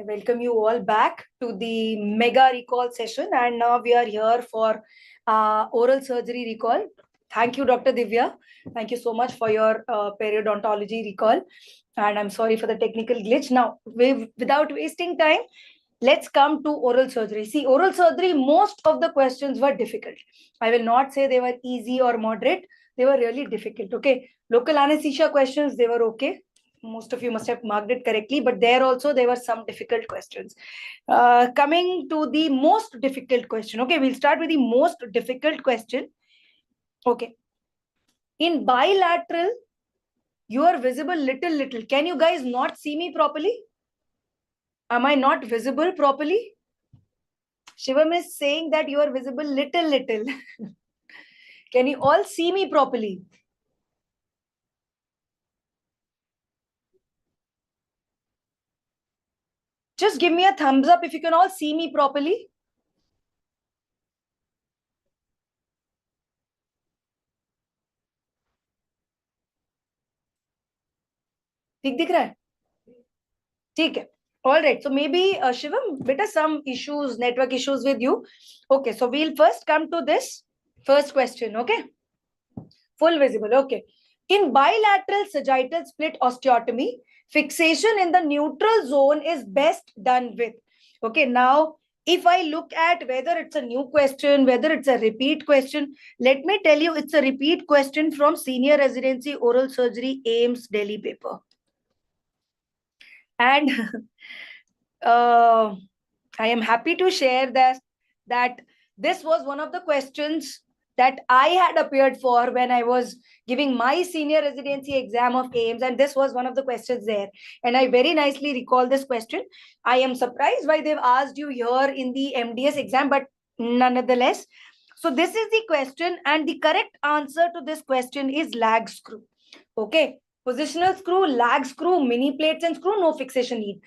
welcome you all back to the mega recall session. And now we are here for oral surgery recall. Thank you, Dr. Divya. Thank you so much for your periodontology recall. And I'm sorry for the technical glitch. Now, without wasting time, let's come to oral surgery. See, oral surgery, most of the questions were difficult. I will not say they were easy or moderate. They were really difficult. Okay. Local anesthesia questions, they were okay. Most of you must have marked it correctly, but there also there were some difficult questions. Coming to the most difficult question. Okay, we'll start with the most difficult question. Okay. In bilateral, you are visible little. Can you guys not see me properly? Am I not visible properly? Shivam is saying that you are visible little. Can you all see me properly? Just give me a thumbs up if you can all see me properly. ठीक दिख रहा है? ठीक है. All right. So maybe Shivam, beta some issues, network issues with you. Okay. So we'll first come to this first question. Okay. Full visible. Okay. In bilateral sagittal split osteotomy, fixation in the neutral zone is best done with. Okay. Now, if I look at whether it's a new question, whether it's a repeat question, let me tell you, it's a repeat question from Senior Residency Oral Surgery AIMS Delhi paper. And I am happy to share that this was one of the questions that I had appeared for when I was giving my senior residency exam of AIMS, and this was one of the questions there. And I very nicely recall this question. I am surprised why they've asked you here in the MDS exam, but nonetheless. So this is the question, and the correct answer to this question is lag screw. Okay, positional screw, lag screw, mini plates and screw, no fixation need.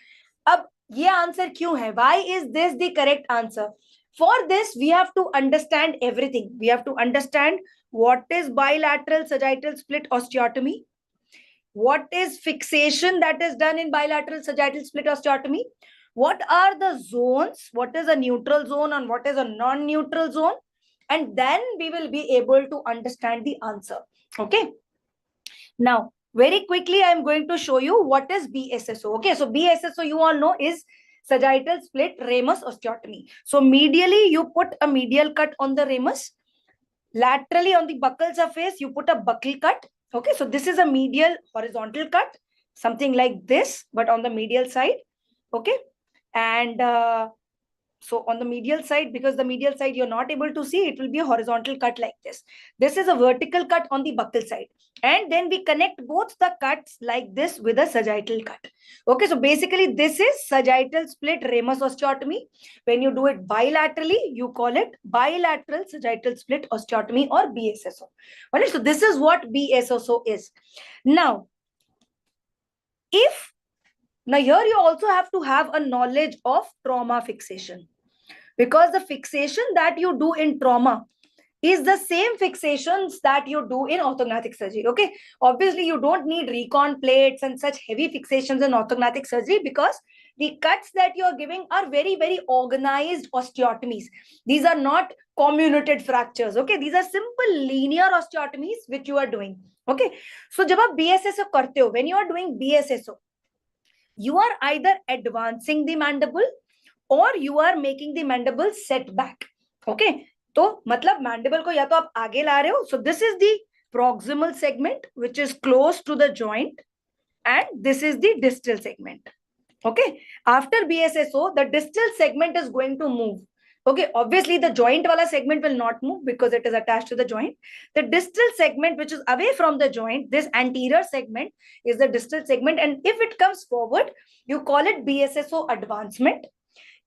अब ये answer क्यों है? Why is this the correct answer? For this, we have to understand everything. We have to understand what is bilateral sagittal split osteotomy, what is fixation that is done in bilateral sagittal split osteotomy, what are the zones, what is a neutral zone and what is a non-neutral zone, and then we will be able to understand the answer. Okay. Now, very quickly, I'm going to show you what is BSSO. Okay, so BSSO, you all know, is sagittal split ramus osteotomy. So medially, you put a medial cut on the ramus. Laterally on the buccal surface, you put a buccal cut. Okay, so this is a medial horizontal cut, something like this, but on the medial side. Okay, and so on the medial side, because the medial side you're not able to see, it will be a horizontal cut like this. This is a vertical cut on the buccal side. And then we connect both the cuts like this with a sagittal cut. Okay, so basically this is sagittal split ramus osteotomy. When you do it bilaterally, you call it bilateral sagittal split osteotomy or BSSO. All right, so this is what BSSO is. Now here you also have to have a knowledge of trauma fixation, because the fixation that you do in trauma is the same fixations that you do in orthognathic surgery. Okay, obviously you don't need recon plates and such heavy fixations in orthognathic surgery, because the cuts that you're giving are very organized osteotomies. These are not comminuted fractures. Okay, these are simple linear osteotomies which you are doing. Okay, so जब आप BSSO करते हो, when you are doing BSSO, you are either advancing the mandible or you are making the mandible set back. Okay, तो मतलब mandible को या तो आप आगे ला रहे हो. So this is the proximal segment which is close to the joint, and this is the distal segment. Okay, after BSSO, the distal segment is going to move. Okay, obviously the joint wala segment will not move because it is attached to the joint. The distal segment, which is away from the joint, this anterior segment is the distal segment. And if it comes forward, you call it BSSO advancement.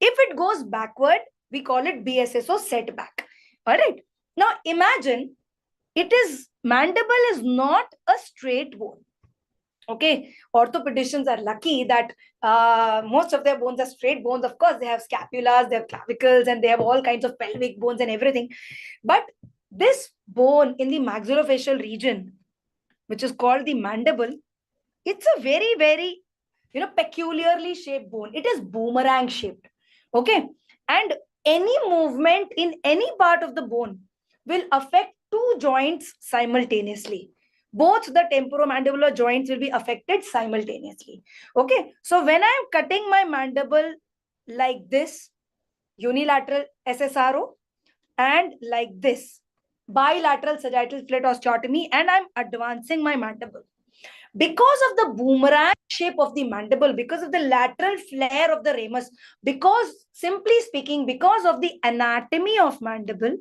If it goes backward, we call it BSSO setback. All right. Now imagine mandible is not a straight bone. Okay, orthopedicians are lucky that most of their bones are straight bones. Of course, they have scapulas, they have clavicles, and they have all kinds of pelvic bones and everything. But this bone in the maxillofacial region, which is called the mandible, it's a very peculiarly shaped bone. It is boomerang shaped. Okay. And any movement in any part of the bone will affect two joints simultaneously. Both the temporomandibular joints will be affected simultaneously. Okay. So when I'm cutting my mandible like this, unilateral SSRO, and like this, bilateral sagittal fillet osteotomy, and I'm advancing my mandible, because of the boomerang shape of the mandible, because of the lateral flare of the ramus, because simply speaking, because of the anatomy of mandible,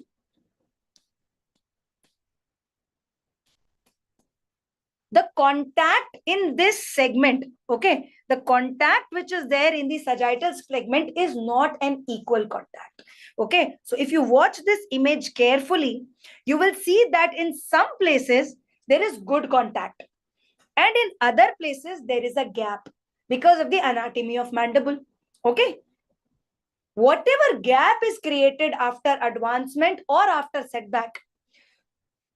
the contact in this segment, okay, the contact which is there in the sagittal segment is not an equal contact. Okay, so if you watch this image carefully, you will see that in some places there is good contact, and in other places there is a gap because of the anatomy of mandible. Okay, whatever gap is created after advancement or after setback,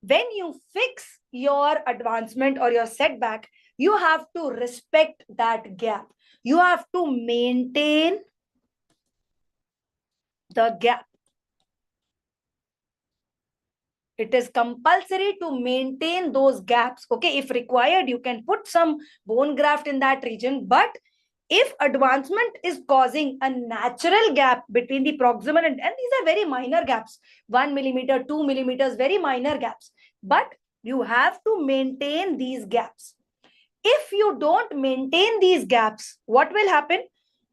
when you fix your advancement or your setback, you have to respect that gap. You have to maintain the gap. It is compulsory to maintain those gaps. Okay, if required, you can put some bone graft in that region. But if advancement is causing a natural gap between the proximal and these are very minor gaps, 1 millimeter, 2 millimeters, very minor gaps. But you have to maintain these gaps. If you don't maintain these gaps, what will happen?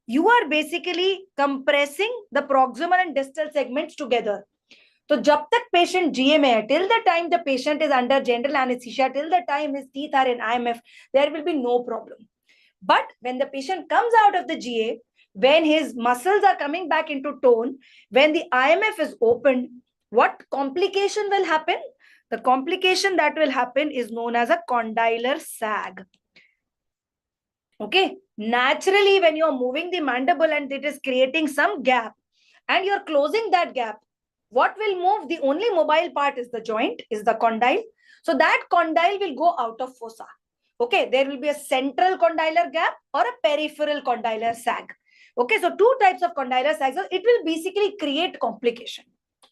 You are basically compressing the proximal and distal segments together. तो जब तक patient जीए में है, till the time the patient is under general anesthesia, till the time his teeth are in IMF, there will be no problem. But when the patient comes out of the GA, when his muscles are coming back into tone, when the IMF is opened, what complication will happen? The complication that will happen is known as a condylar sag. Okay, naturally, when you're moving the mandible and it is creating some gap and you're closing that gap, what will move? The only mobile part is the joint, is the condyle. So that condyle will go out of fossa. Okay, there will be a central condylar gap or a peripheral condylar sag. Okay, so two types of condylar sags. So it will basically create complication.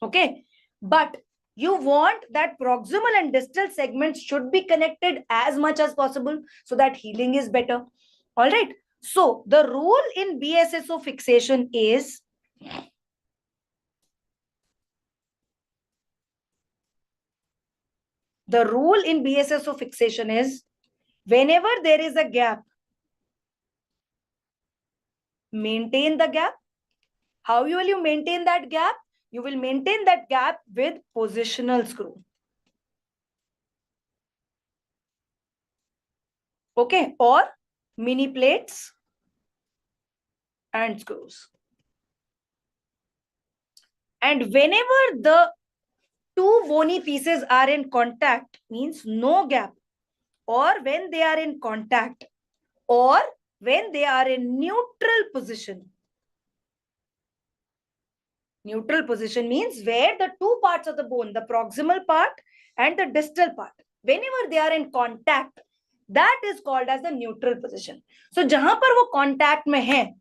Okay, but you want that proximal and distal segments should be connected as much as possible so that healing is better. All right. So the rule in BSSO fixation is whenever there is a gap, maintain the gap. How will you maintain that gap? You will maintain that gap with positional screw. Okay, or mini plates and screws. And whenever the two bony pieces are in contact, means no gap, or when they are in contact, or when they are in neutral position. Neutral position means where the two parts of the bone, the proximal part and the distal part, whenever they are in contact, that is called as the neutral position. So jahan par wo contact mein hai,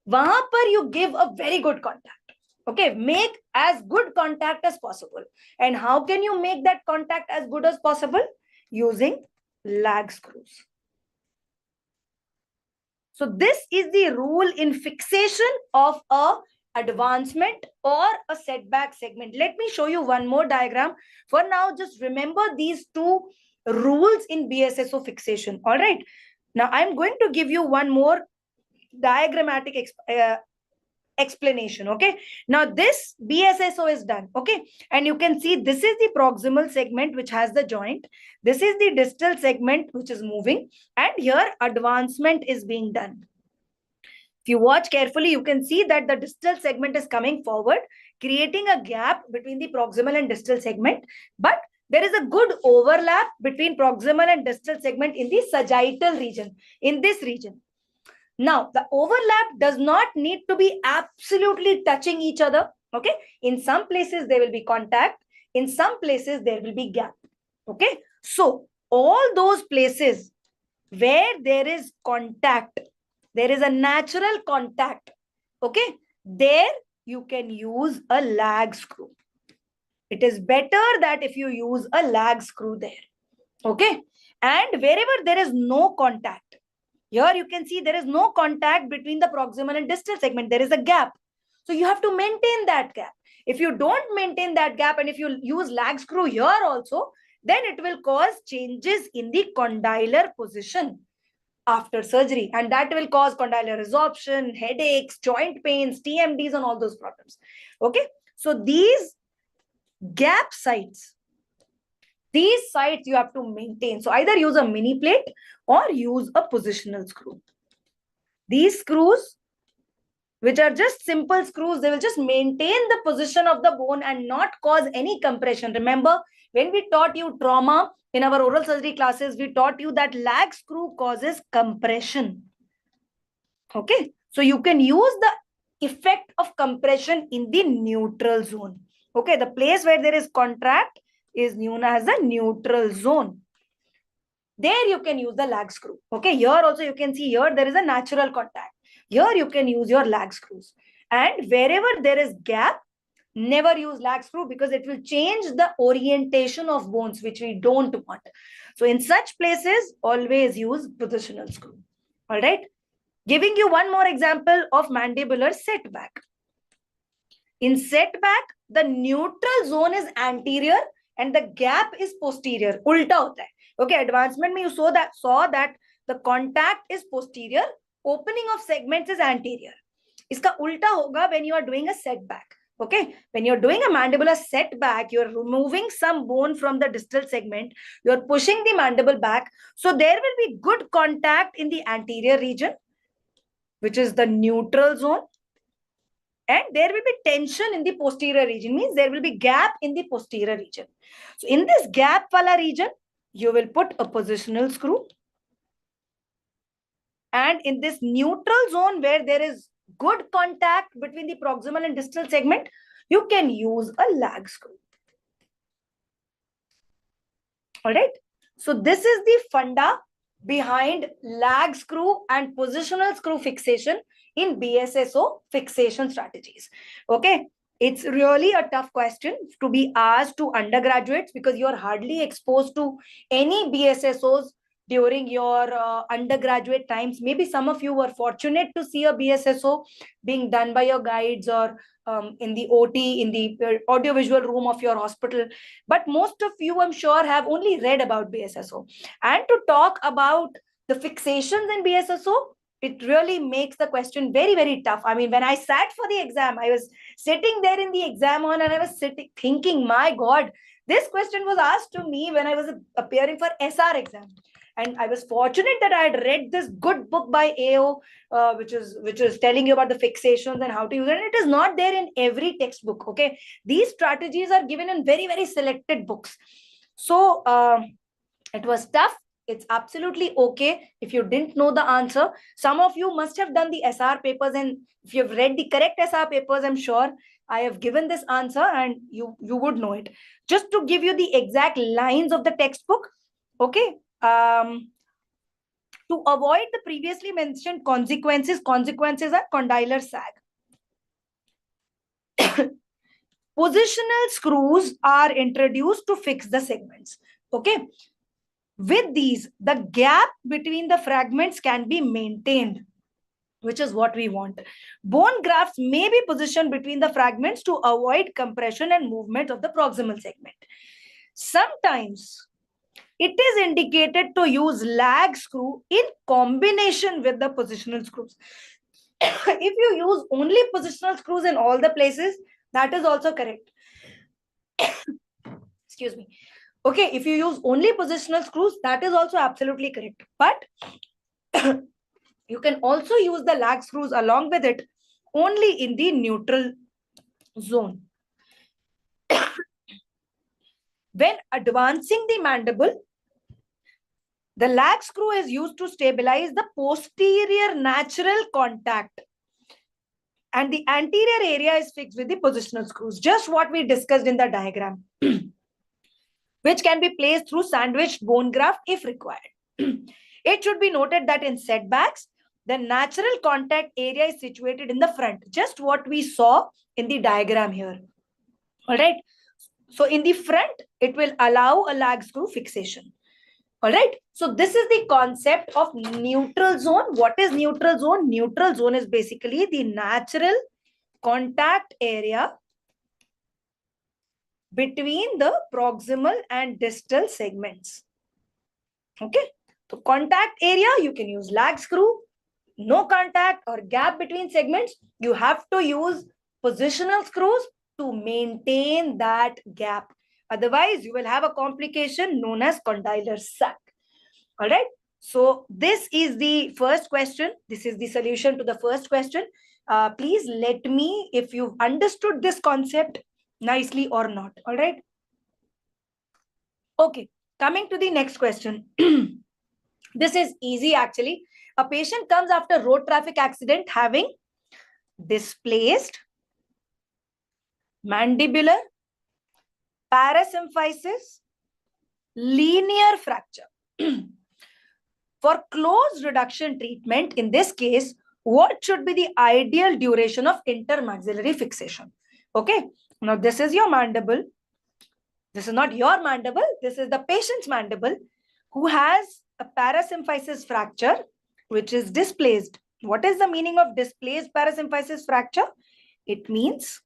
wahan par you give a very good contact. Okay, make as good contact as possible. And how can you make that contact as good as possible? Using lag screws. So this is the rule in fixation of a advancement or a setback segment. Let me show you one more diagram. For now, just remember these two rules in BSSO fixation. All right. Now I'm going to give you one more diagrammatic explanation. Okay, now this BSSO is done. Okay, and you can see this is the proximal segment which has the joint, this is the distal segment which is moving, and here advancement is being done. If you watch carefully, you can see that the distal segment is coming forward, creating a gap between the proximal and distal segment, but there is a good overlap between proximal and distal segment in the sagittal region, in this region. Now, the overlap does not need to be absolutely touching each other. Okay. In some places, there will be contact. In some places, there will be gap. Okay. So, all those places where there is contact, there is a natural contact, okay, there you can use a lag screw. It is better that if you use a lag screw there, okay. And wherever there is no contact, here you can see there is no contact between the proximal and distal segment. There is a gap. So you have to maintain that gap. If you don't maintain that gap and if you use lag screw here also, then it will cause changes in the condylar position after surgery. And that will cause condylar resorption, headaches, joint pains, TMDs, and all those problems. Okay. So these gap sites, these sites you have to maintain. So either use a mini plate or use a positional screw. These screws, which are just simple screws, they will just maintain the position of the bone and not cause any compression. Remember, when we taught you trauma in our oral surgery classes, we taught you that lag screw causes compression. Okay, so you can use the effect of compression in the neutral zone. Okay, the place where there is contract is known as the neutral zone. There you can use the lag screw. Okay, here also you can see here there is a natural contact. Here you can use your lag screws. And wherever there is gap, never use lag screw because it will change the orientation of bones, which we don't want. So in such places, always use positional screw. All right. Giving you one more example of mandibular setback. In setback, the neutral zone is anterior and the gap is posterior. Ulta hota hai. Okay, advancement mein you saw that the contact is posterior, opening of segments is anterior. Iska ulta hoga when you are doing a setback. Okay, when you're doing a mandibular setback, you're removing some bone from the distal segment, you're pushing the mandible back. So there will be good contact in the anterior region, which is the neutral zone. And there will be tension in the posterior region, means there will be gap in the posterior region. So in this gap wala region, you will put a positional screw. And in this neutral zone where there is good contact between the proximal and distal segment, you can use a lag screw. All right. So this is the funda behind lag screw and positional screw fixation in BSSO fixation strategies. Okay. It's really a tough question to be asked to undergraduates because you're hardly exposed to any BSSOs during your undergraduate times. Maybe some of you were fortunate to see a BSSO being done by your guides or in the OT, in the audiovisual room of your hospital. But most of you, I'm sure, have only read about BSSO. And to talk about the fixations in BSSO, it really makes the question very, very tough. I mean, when I sat for the exam, I was sitting there in the exam hall and I was sitting thinking, my God, this question was asked to me when I was appearing for SR exam. And I was fortunate that I had read this good book by AO, which is telling you about the fixations and how to use it. And it is not there in every textbook. Okay, these strategies are given in very, very selected books. So it was tough. It's absolutely okay if you didn't know the answer. Some of you must have done the SR papers, and if you've read the correct SR papers, I'm sure I have given this answer and you would know it. Just to give you the exact lines of the textbook, okay. To avoid the previously mentioned consequences are condylar sag. Positional screws are introduced to fix the segments. Okay. With these, the gap between the fragments can be maintained, which is what we want. Bone grafts may be positioned between the fragments to avoid compression and movement of the proximal segment. Sometimes it is indicated to use lag screw in combination with the positional screws. If you use only positional screws in all the places, that is also correct. Excuse me. Okay, if you use only positional screws, that is also absolutely correct. But you can also use the lag screws along with it only in the neutral zone. When advancing the mandible, the lag screw is used to stabilize the posterior natural contact. And the anterior area is fixed with the positional screws, just what we discussed in the diagram, which can be placed through sandwiched bone graft if required. It should be noted that in setbacks, the natural contact area is situated in the front, just what we saw in the diagram here. All right. So in the front, it will allow a lag screw fixation. All right. So this is the concept of neutral zone. What is neutral zone? Neutral zone is basically the natural contact area between the proximal and distal segments. Okay. So contact area, you can use lag screw. No contact or gap between segments, you have to use positional screws to maintain that gap. Otherwise, you will have a complication known as condylar sac. All right. So this is the first question. This is the solution to the first question. Please let me if you've understood this concept nicely or not. All right. Okay. Coming to the next question. This is easy actually. A patient comes after road traffic accident having displaced mandibular parasymphysis linear fracture. For closed reduction treatment, in this case, what should be the ideal duration of intermaxillary fixation? Okay, now this is your mandible. This is not your mandible. This is the patient's mandible who has a parasymphysis fracture which is displaced. What is the meaning of displaced parasymphysis fracture? It means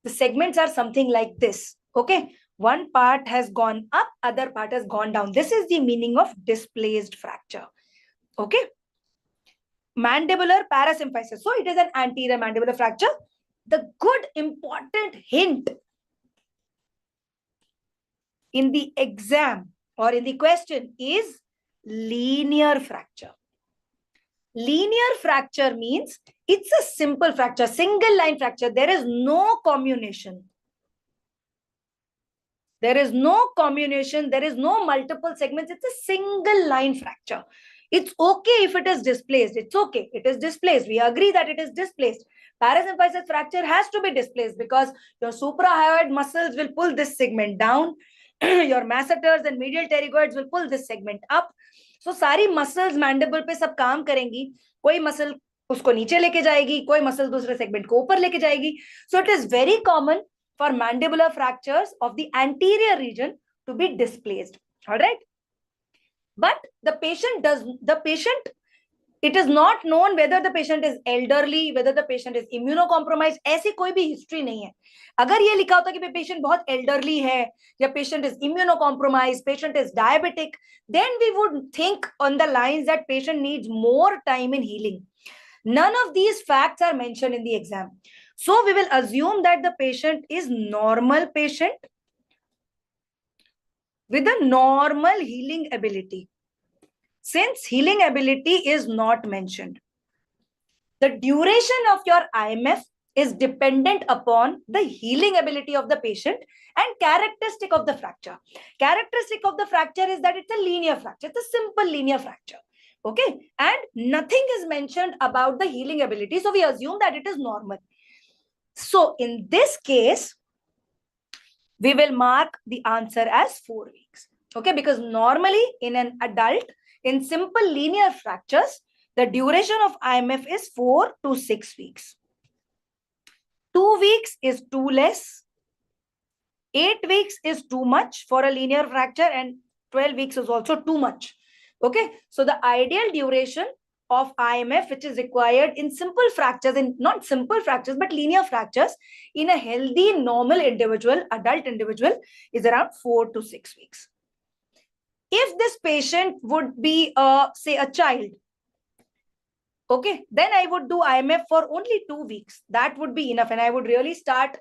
the segments are something like this. Okay, one part has gone up, other part has gone down. This is the meaning of displaced fracture. Okay, mandibular parasymphysis. So it is an anterior mandibular fracture. The good important hint in the exam or in the question is linear fracture. Linear fracture means it's a simple fracture, single line fracture. There is no comminution. There is no comminution. There is no multiple segments. It's a single line fracture. It's okay if it is displaced. It's okay. It is displaced. We agree that it is displaced. Parasymphysis fracture has to be displaced because your suprahyoid muscles will pull this segment down. Your masseters and medial pterygoids will pull this segment up. So सारी muscles mandible पे सब काम करेंगी. कोई muscle उसको नीचे लेके जाएगी, कोई muscle दूसरे segment को ऊपर लेके जाएगी. So it is very common for mandibular fractures of the anterior region to be displaced. All right. But it is not known whether the patient is elderly, whether the patient is immunocompromised. ऐसी कोई भी history नहीं है. अगर ये लिखा होता कि patient बहुत elderly है, या patient is immunocompromised, patient is diabetic, then we would think on the lines that patient needs more time in healing. None of these facts are mentioned in the exam. So we will assume that the patient is normal patient with a normal healing ability. Since healing ability is not mentioned, the duration of your IMF is dependent upon the healing ability of the patient and characteristic of the fracture. Characteristic of the fracture is that it's a linear fracture. It's a simple linear fracture. Okay. And nothing is mentioned about the healing ability. So we assume that it is normal. So in this case, we will mark the answer as 4 weeks. Okay. Because normally in an adult, in simple linear fractures, the duration of IMF is 4 to 6 weeks. 2 weeks is too less. 8 weeks is too much for a linear fracture, and 12 weeks is also too much. Okay. So the ideal duration of IMF, which is required in simple fractures, in not simple fractures, but linear fractures in a healthy, normal individual, adult individual, is around 4 to 6 weeks. If this patient would be, say, a child, okay, then I would do IMF for only 2 weeks. That would be enough. And I would really start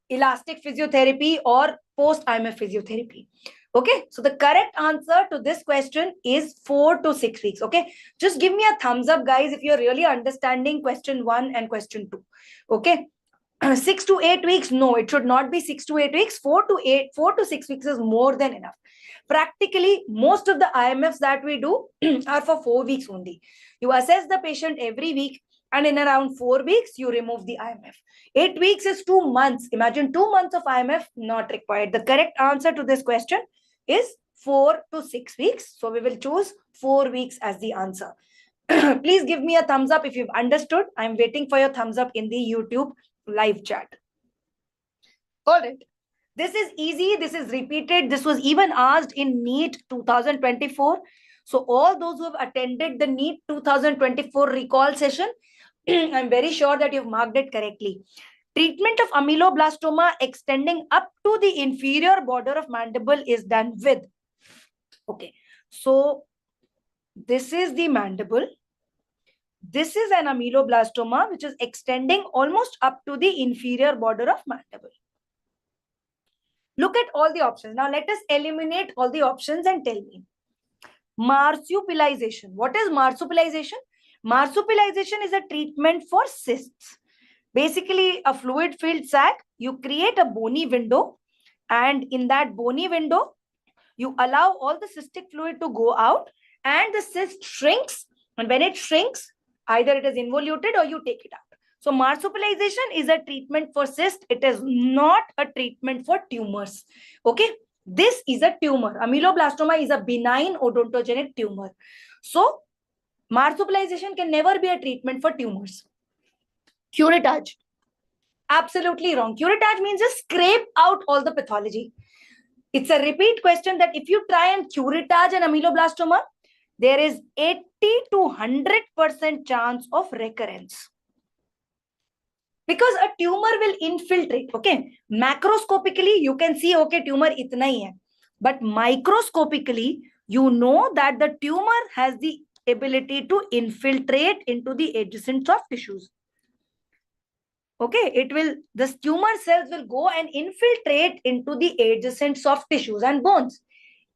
elastic physiotherapy or post-IMF physiotherapy. Okay, so the correct answer to this question is 4 to 6 weeks. Okay, just give me a thumbs up, guys, if you're really understanding question 1 and question 2. Okay, 6 to 8 weeks, no, it should not be 6 to 8 weeks. 4 to 6 weeks is more than enough. Practically, most of the IMFs that we do are for 4 weeks only. You assess the patient every week, and in around 4 weeks, you remove the IMF. 8 weeks is 2 months. Imagine 2 months of IMF, not required. The correct answer to this question is 4 to 6 weeks. So we will choose 4 weeks as the answer. Please give me a thumbs up if you've understood. I'm waiting for your thumbs up in the YouTube live chat. All right. This is easy. This is repeated. This was even asked in NEET 2024. So all those who have attended the NEET 2024 recall session, I'm very sure that you've marked it correctly. Treatment of ameloblastoma extending up to the inferior border of mandible is done with. Okay. So this is the mandible. This is an ameloblastoma which is extending almost up to the inferior border of mandible. Look at all the options. Now let us eliminate all the options and tell me. Marsupialization. What is marsupialization? Marsupialization is a treatment for cysts. Basically, a fluid-filled sac, you create a bony window, and in that bony window, you allow all the cystic fluid to go out, and the cyst shrinks. And when it shrinks, either it is involuted or you take it out. So marsupialization is a treatment for cyst. It is not a treatment for tumors. Okay. This is a tumor. Ameloblastoma is a benign odontogenic tumor. So marsupialization can never be a treatment for tumors. Curettage. Absolutely wrong. Curettage means just scrape out all the pathology. It's a repeat question that if you try and curettage an ameloblastoma, there is 80 to 100% chance of recurrence. Because a tumor will infiltrate, okay? Macroscopically, you can see, okay, tumor itna hi hai. But microscopically, you know that the tumor has the ability to infiltrate into the adjacent soft tissues. Okay, the tumor cells will go and infiltrate into the adjacent soft tissues and bones.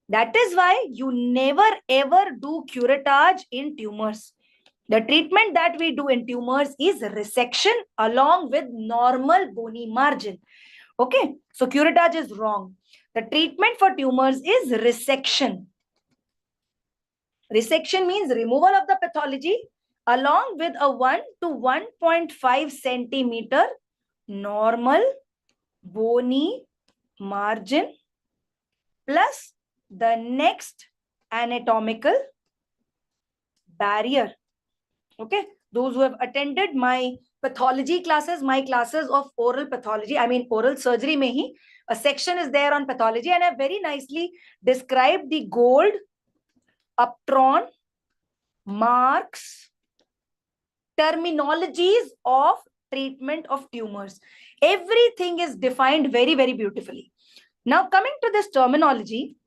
That is why you never ever do curettage in tumors. The treatment that we do in tumors is resection along with normal bony margin. Okay, so curettage is wrong. The treatment for tumors is resection. Resection means removal of the pathology along with a 1 to 1.5 centimeter normal bony margin plus the next anatomical barrier. Okay, those who have attended my pathology classes, my classes of oral pathology, I mean oral surgery mein hi, a section is there on pathology, and I very nicely described the gold, uptron, marks, terminologies of treatment of tumors. Everything is defined very, very beautifully. Now coming to this terminology,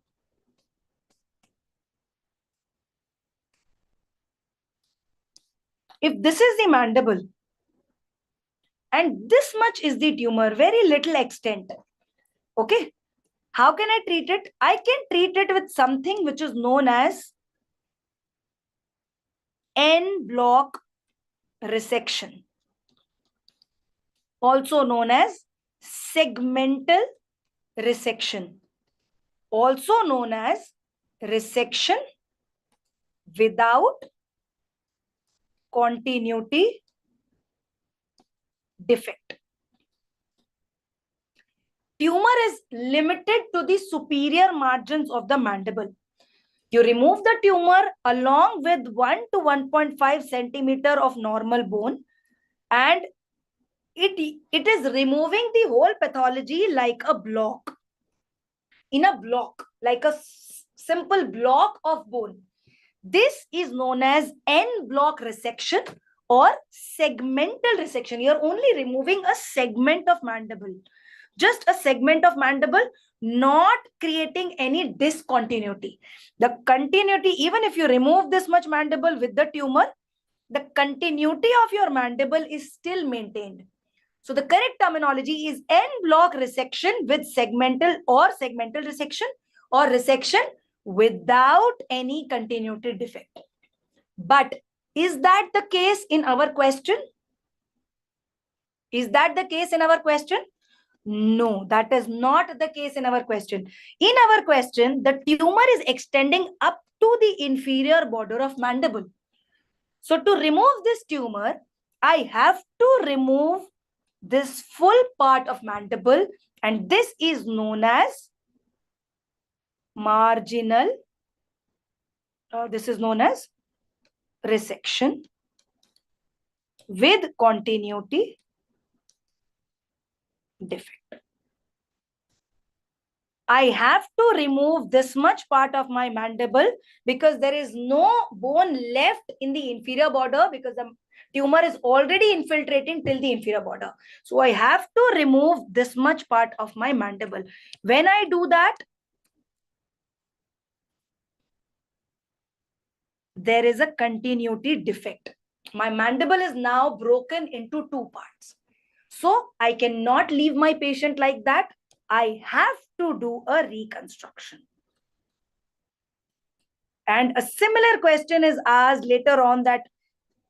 if this is the mandible and this much is the tumor, very little extent, okay, how can I treat it? I can treat it with something which is known as en bloc resection, also known as segmental resection, also known as resection without continuity defect. Tumor is limited to the superior margins of the mandible. You remove the tumor along with 1 to 1.5 centimeter of normal bone, and it is removing the whole pathology like a block. In a block, like a simple block of bone. This is known as en bloc resection or segmental resection. You're only removing a segment of mandible. Just a segment of mandible, not creating any discontinuity. The continuity, even if you remove this much mandible with the tumor, the continuity of your mandible is still maintained. So the correct terminology is en bloc resection with segmental resection or resection without any continuity defect. But is that the case in our question? Is that the case in our question? No, that is not the case in our question. In our question, the tumor is extending up to the inferior border of mandible. So to remove this tumor, I have to remove this full part of mandible, and this is known as marginal, this is known as resection with continuity defect. I have to remove this much part of my mandible because there is no bone left in the inferior border because the tumor is already infiltrating till the inferior border. So I have to remove this much part of my mandible. When I do that, there is a continuity defect. My mandible is now broken into two parts. So I cannot leave my patient like that. I have to do a reconstruction. And a similar question is asked later on that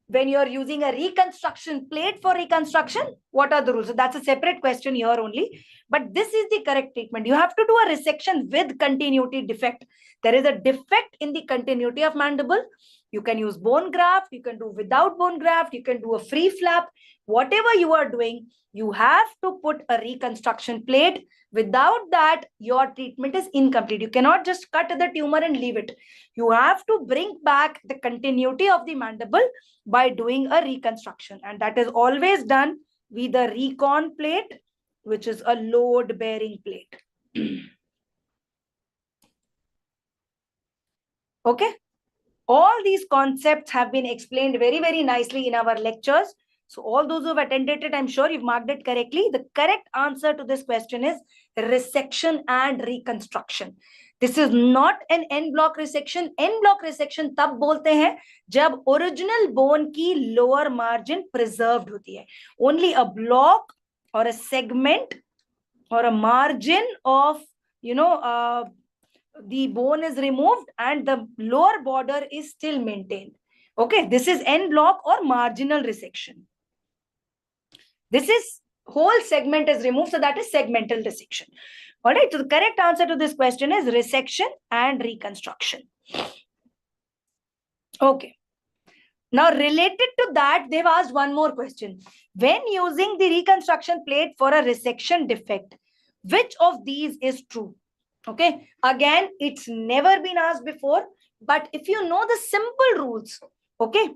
when you're using a reconstruction plate for reconstruction, what are the rules? So that's a separate question here only. But this is the correct treatment. You have to do a resection with continuity defect. There is a defect in the continuity of mandible. You can use bone graft. You can do without bone graft. You can do a free flap. Whatever you are doing, you have to put a reconstruction plate. Without that, your treatment is incomplete. You cannot just cut the tumor and leave it. You have to bring back the continuity of the mandible by doing a reconstruction. And that is always done with a recon plate, which is a load-bearing plate. Okay? All these concepts have been explained very, very nicely in our lectures. So all those who have attended it, I'm sure you've marked it correctly. The correct answer to this question is resection and reconstruction. This is not an en bloc resection. En bloc resection तब बोलते हैं जब original bone की lower margin preserved होती है. Only a block or a segment or a margin of, the bone is removed and the lower border is still maintained. Okay, this is en bloc or marginal resection. This is whole segment is removed, so that is segmental resection. All right, so the correct answer to this question is resection and reconstruction. Okay. Now, related to that, they've asked one more question. When using the reconstruction plate for a resection defect, which of these is true? Okay, again, it's never been asked before, but if you know the simple rules, okay,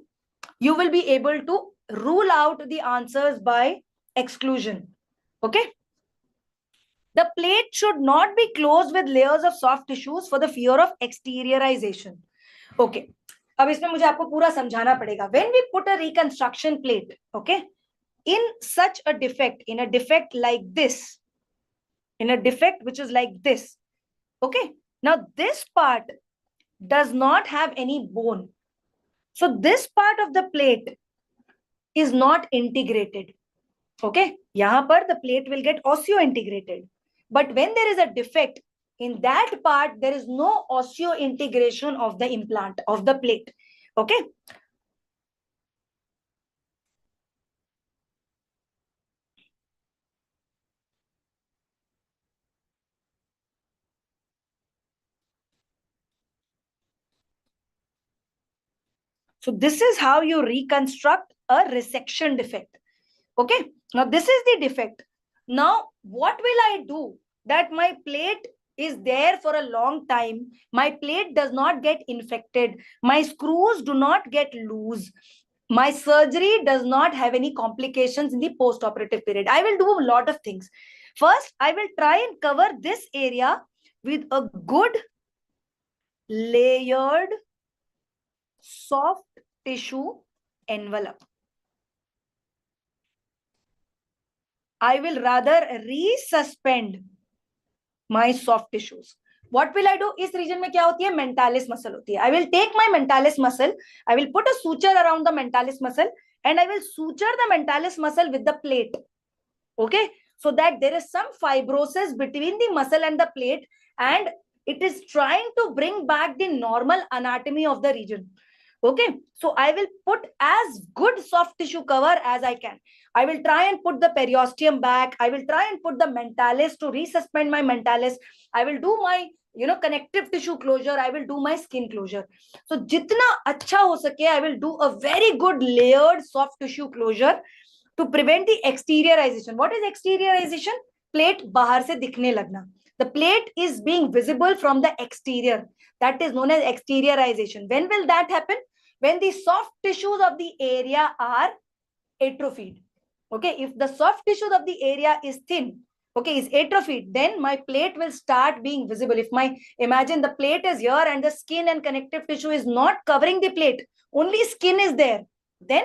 you will be able to rule out the answers by exclusion. Okay. The plate should not be closed with layers of soft tissues for the fear of exteriorization. Okay. अब इसमें मुझे आपको पूरा समझाना पड़ेगा. When we put a reconstruction plate, okay, in such a defect, in a defect like this, in a defect which is like this, okay, now this part does not have any bone. So this part of the plate is not integrated. Okay, yahan par the plate will get osseointegrated. But when there is a defect, in that part, there is no osseointegration of the implant, of the plate. Okay. So this is how you reconstruct a resection defect. Okay. Now this is the defect. Now what will I do that my plate is there for a long time? My plate does not get infected. My screws do not get loose. My surgery does not have any complications in the post-operative period. I will do a lot of things. First, I will try and cover this area with a good layered soft tissue envelope. I will rather resuspend my soft tissues. What will I do? इस region में क्या होती है? Mentalis muscle होती है. I will take my mentalis muscle. I will put a suture around the mentalis muscle and I will suture the mentalis muscle with the plate. Okay, so that there is some fibrosis between the muscle and the plate, and it is trying to bring back the normal anatomy of the region. Okay, so I will put as good soft tissue cover as I can. I will try and put the periosteum back. I will try and put the mentalis to resuspend my mentalis. I will do my connective tissue closure. I will do my skin closure. So jitna acha ho sake, I will do a very good layered soft tissue closure to prevent the exteriorization. What is exteriorization? Plate bahar se dikhne lagna. The plate is being visible from the exterior. That is known as exteriorization. When will that happen? When the soft tissues of the area are atrophied. Okay, if the soft tissues of the area is thin, okay, is atrophied, then my plate will start being visible. If my, imagine the plate is here and the skin and connective tissue is not covering the plate, only skin is there, then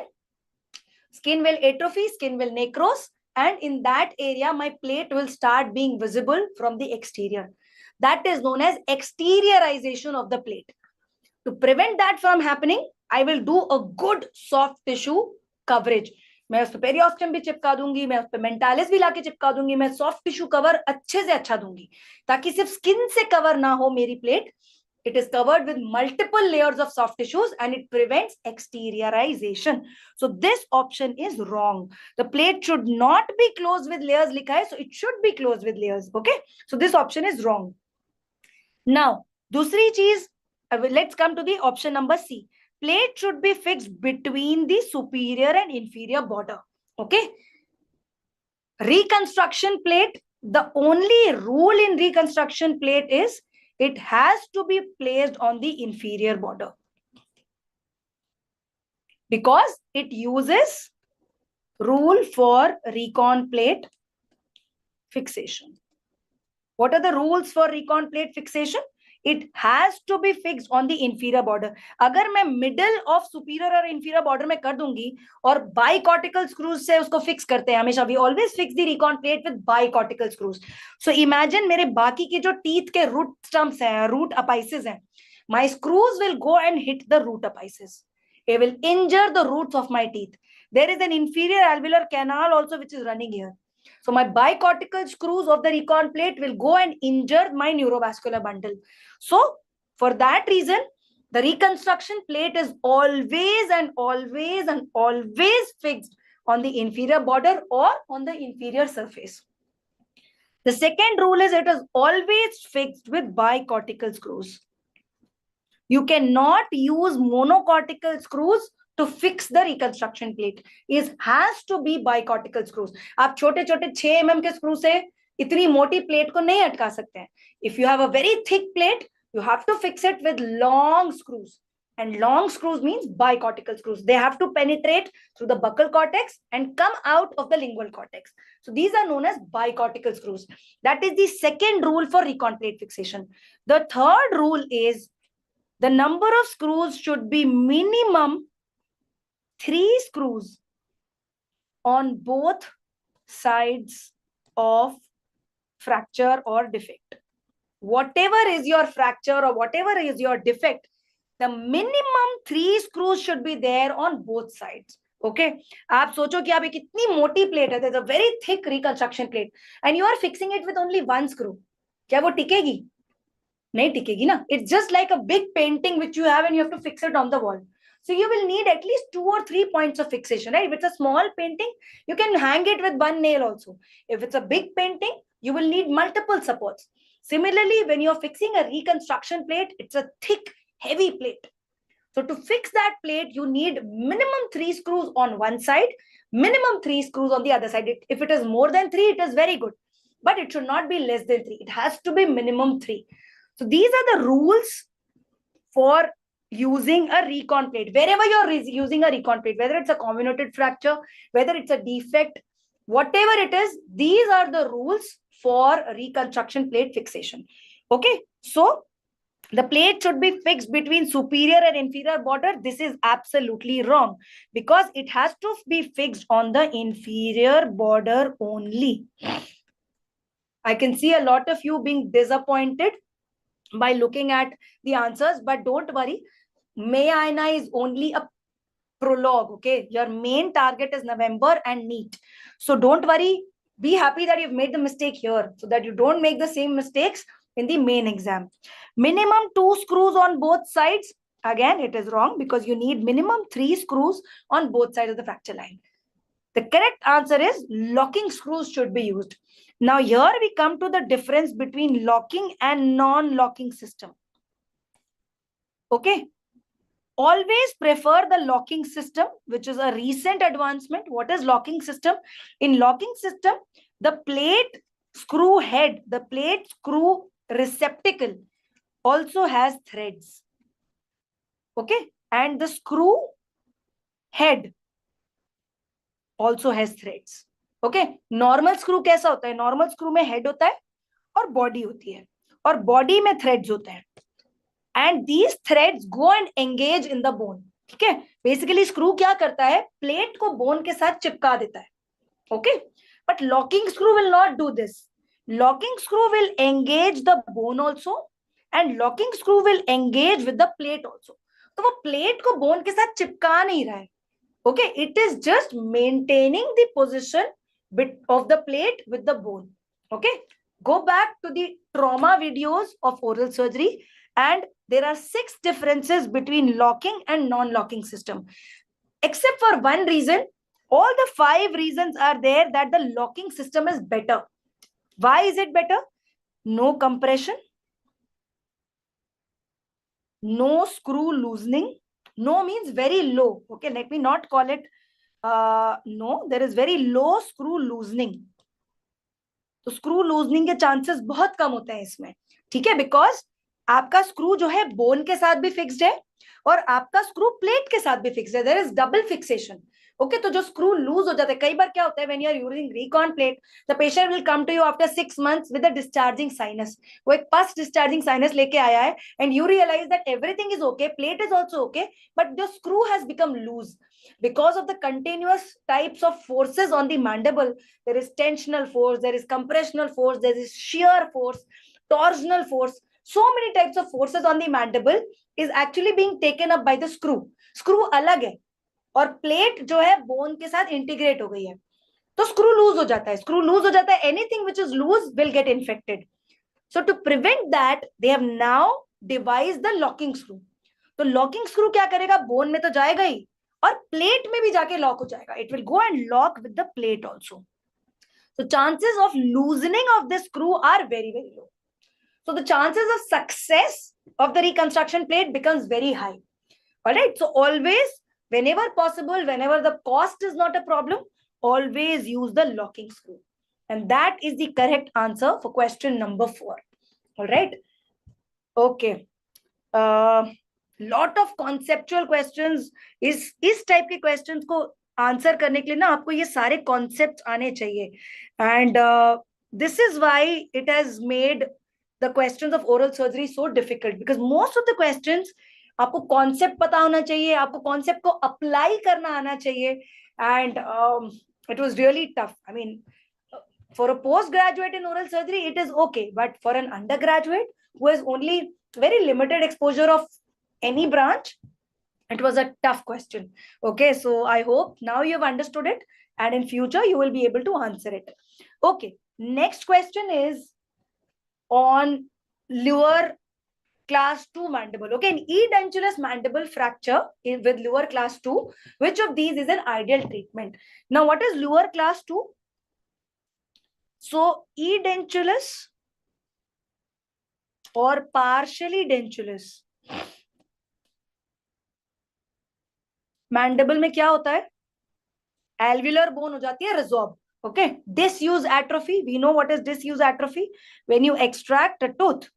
skin will atrophy, skin will necrose, and in that area, my plate will start being visible from the exterior. That is known as exteriorization of the plate. To prevent that from happening, I will do a good soft tissue coverage. मैं उस पर पेरियोस्टम भी चिपका दूंगी, मैं उस पर mentalis भी लाके चिपका दूंगी, मैं सॉफ्ट टिश्यू कवर अच्छे से अच्छा दूंगी ताकि सिर्फ स्किन से कवर ना हो मेरी plate. It is covered with multiple layers of soft tissues and it prevents exteriorization. So this option is wrong. The plate should not be closed with layers likha hai, so it should be closed with layers. Okay, so this option is wrong. Now, dusri cheez, let's come to the option number C. Plate should be fixed between the superior and inferior border. Okay. Reconstruction plate, the only rule in reconstruction plate is it has to be placed on the inferior border because it uses rule for recon plate fixation. What are the rules for recon plate fixation? It has to be fixed on the inferior border. अगर मैं middle of superior और inferior border में कर दूंगी और bicortical screws से उसको fix करते हैं हमेशा, we always fix the recon plate with bicortical screws. So imagine मेरे बाकी के जो teeth के root stumps हैं, root apices हैं, my screws will go and hit the root apices. It will injure the roots of my teeth. There is an inferior alveolar canal also which is running here. So my bicortical screws of the recon plate will go and injure my neurovascular bundle. So for that reason, the reconstruction plate is always and always and always fixed on the inferior border or on the inferior surface. The second rule is it is always fixed with bicortical screws. You cannot use monocortical screws to fix the reconstruction plate. It has to be bicortical screws. आप छोटे छोटे 6 mm के screw से इतनी मोटी plate को नहीं अटका सकते हैं. If you have a very thick plate, you have to fix it with long screws. And long screws means bicortical screws. They have to penetrate through the buccal cortex and come out of the lingual cortex. So these are known as bicortical screws. That is the second rule for recon plate fixation. The third rule is the number of screws should be minimum 3 screws on both sides of fracture or defect. Whatever is your fracture or whatever is your defect, the minimum 3 screws should be there on both sides. Okay, आप सोचो कि आप एक इतनी मोटी plate है, there's a very thick reconstruction plate and you are fixing it with only 1 screw. क्या वो टिकेगी? नहीं टिकेगी ना. It's just like a big painting which you have and you have to fix it on the wall. So you will need at least 2 or 3 points of fixation, right? If it's a small painting, you can hang it with 1 nail also. If it's a big painting, you will need multiple supports. Similarly, when you're fixing a reconstruction plate, it's a thick, heavy plate. So to fix that plate, you need minimum 3 screws on one side, minimum 3 screws on the other side. If it is more than 3, it is very good. But it should not be less than 3. It has to be minimum 3. So these are the rules for using a recon plate. Wherever you're using a recon plate, whether it's a comminuted fracture, whether it's a defect, whatever it is, these are the rules for reconstruction plate fixation. Okay, so the plate should be fixed between superior and inferior border. This is absolutely wrong because it has to be fixed on the inferior border only. I can see a lot of you being disappointed by looking at the answers, but don't worry. May INA is only a prologue, okay? Your main target is November and NEET. So don't worry. Be happy that you've made the mistake here so that you don't make the same mistakes in the main exam. Minimum 2 screws on both sides. Again, it is wrong because you need minimum 3 screws on both sides of the fracture line. The correct answer is locking screws should be used. Now here we come to the difference between locking and non-locking system. Okay. Always prefer the locking system, which is a recent advancement. What is locking system? In locking system, the plate screw head, the plate screw receptacle also has threads. Okay, and the screw head also has threads. Okay, normal screw कैसा होता है? Normal screw में head होता है और body होती है, और body में threads होते हैं, and these threads go and engage in the bone. ठीक है, बेसिकली स्क्रू क्या करता है? प्लेट को बोन के साथ चिपका देता है. Okay, but locking screw will not do this. Locking screw will engage the bone also, and locking screw will engage with the plate also. तो वो प्लेट को बोन के साथ चिपका नहीं रहा है. Okay, it is just maintaining the position of the plate with the bone. Okay, go back to the trauma videos of oral surgery, and there are 6 differences between locking and non-locking system. Except for one reason, all the 5 reasons are there that the locking system is better. Why is it better? No compression, no screw loosening. No means very low. Okay, let me not call it no, there is very low screw loosening. तो screw loosening के chances बहुत कम होते हैं इसमें. ठीक है, because आपका screw जो है बोन के साथ भी फिक्स्ड है और आपका स्क्रू प्लेट के साथ भी फिक्स्ड है. There is double fixation. Okay, तो जो स्क्रू लूज हो जाता है, कई बार क्या होता है, when you are using recon plate, the patient will come to you after 6 months with a discharging sinus. वो एक पस डिस्चार्जिंग साइनस लेके आया है, and you realize that everything is okay, plate is also okay, but the screw has become loose because of the continuous types of forces on the mandible. There is tensional force, there is compressional force, there is shear force, torsional force. So many types of forces on the mandible is actually being taken up by the screw. Screw अलग है और plate जो है bone के साथ integrate हो गई है, तो स्क्रू लूज हो जाता है. स्क्रू लूज हो जाता है, anything which is loose will get infected. So to prevent that they have now devise the locking screw. तो लॉकिंग स्क्रू क्या करेगा? बोन में तो जाएगा ही और प्लेट में भी जाके लॉक हो जाएगा. It will go and lock with the plate also. So chances of loosening of the screw are very, very low. So the chances of success of the reconstruction plate becomes very high. All right. So always, whenever possible, whenever the cost is not a problem, always use the locking screw. And that is the correct answer for question number 4. All right. Okay. Lot of conceptual questions. इस type के questions को answer करने के लिए ना आपको ये सारे कॉन्सेप्ट आने चाहिए. And this is why it has made the questions of oral surgery so difficult, because most of the questions आपको कॉन्सेप्ट पता होना चाहिए, आपको कॉन्सेप्ट को अप्लाई करना आना चाहिए. And it was really tough. I mean, for a postgraduate in oral surgery it is okay, but for an undergraduate who has only very limited exposure of any branch, it was a tough question. Okay, so I hope now you have understood it, and in future you will be able to answer it. Okay, next question is on lower class 2 mandible. Okay, in edentulous mandible fracture with lower class 2, which of these is an ideal treatment? Now what is lower class 2? So edentulous or partially dentulous mandible में क्या होता है? Alveolar bone हो जाती है resorb. Okay, disuse atrophy. We know what is disuse atrophy. When you extract a tooth,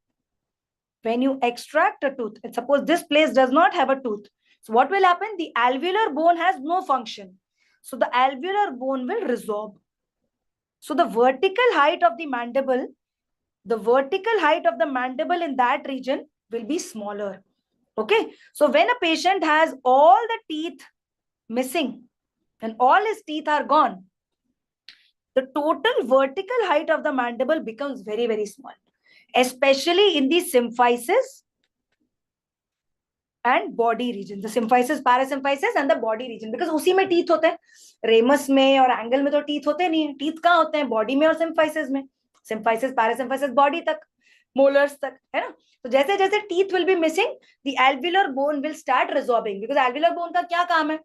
when you extract a tooth, and suppose this place does not have a tooth, so what will happen? The alveolar bone has no function, so the alveolar bone will resorb. So the vertical height of the mandible, in that region will be smaller. Okay, so when a patient has all the teeth missing and all his teeth are gone, the total vertical height of the mandible becomes very, very small, especially in the symphysis and body region. The symphysis, parasymphysis and the body region, because उसी में teeth होते हैं. Ramus में और angle में तो teeth होते नहीं है. टीथ कहाँ होते हैं? बॉडी में और सिम्फाइसिस में. सिम्फाइसिस, पैरासिम्फाइसिस बॉडी तक, मोलर्स तक, है ना. तो जैसे जैसे teeth will be missing, the alveolar bone will start resorbing, because alveolar bone का क्या काम है?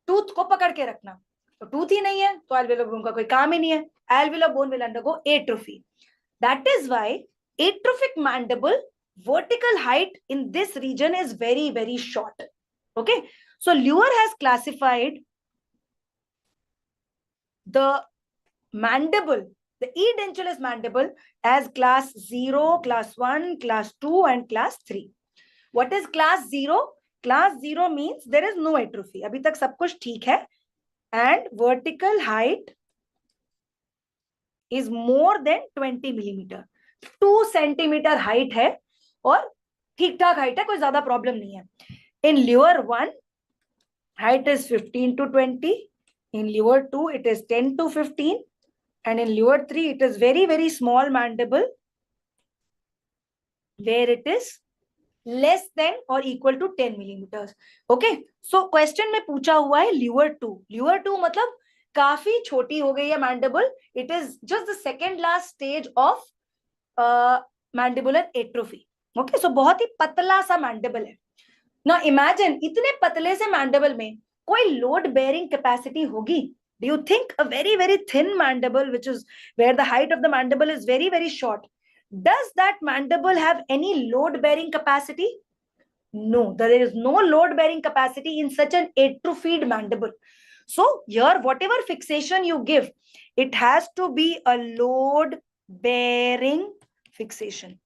टूथ को पकड़ के रखना. तो टूथ ही नहीं है तो एल्व्युलर बोन का कोई काम ही नहीं है. Alveolar bone will undergo atrophy. That is why atrophic mandible vertical height in this region is very, very short. Okay, so Luer has classified the mandible the edentulous mandible as class 0, class 1, class 2, and class 3. What is class 0? Class 0 means there is no atrophy. अभी तक सब कुछ ठीक है. And vertical height is more than 20 millimeter. 2 centimeter height है और ठीक ठाक height है, कोई ज्यादा problem नहीं है. In Luer 1, height is 15 to 20. In Luer 2, it is 10 to 15. And in Luer 3, it is very, very small mandible where it is less than or equal to 10 millimeters. Okay. So question में पूछा हुआ है Luer 2. Luer 2 मतलब काफी छोटी हो गई है mandible. It is just the second last stage of mandibular atrophy. Okay. So बहुत ही पतला सा mandible है. Now imagine इतने पतले से mandible में कोई load bearing capacity होगी? Do you think a very, very thin mandible, which is where the height of the mandible is very, very short, does that mandible have any load bearing capacity? No, there is no load bearing capacity in such an atrophied mandible. So here, whatever fixation you give, it has to be a load bearing fixation.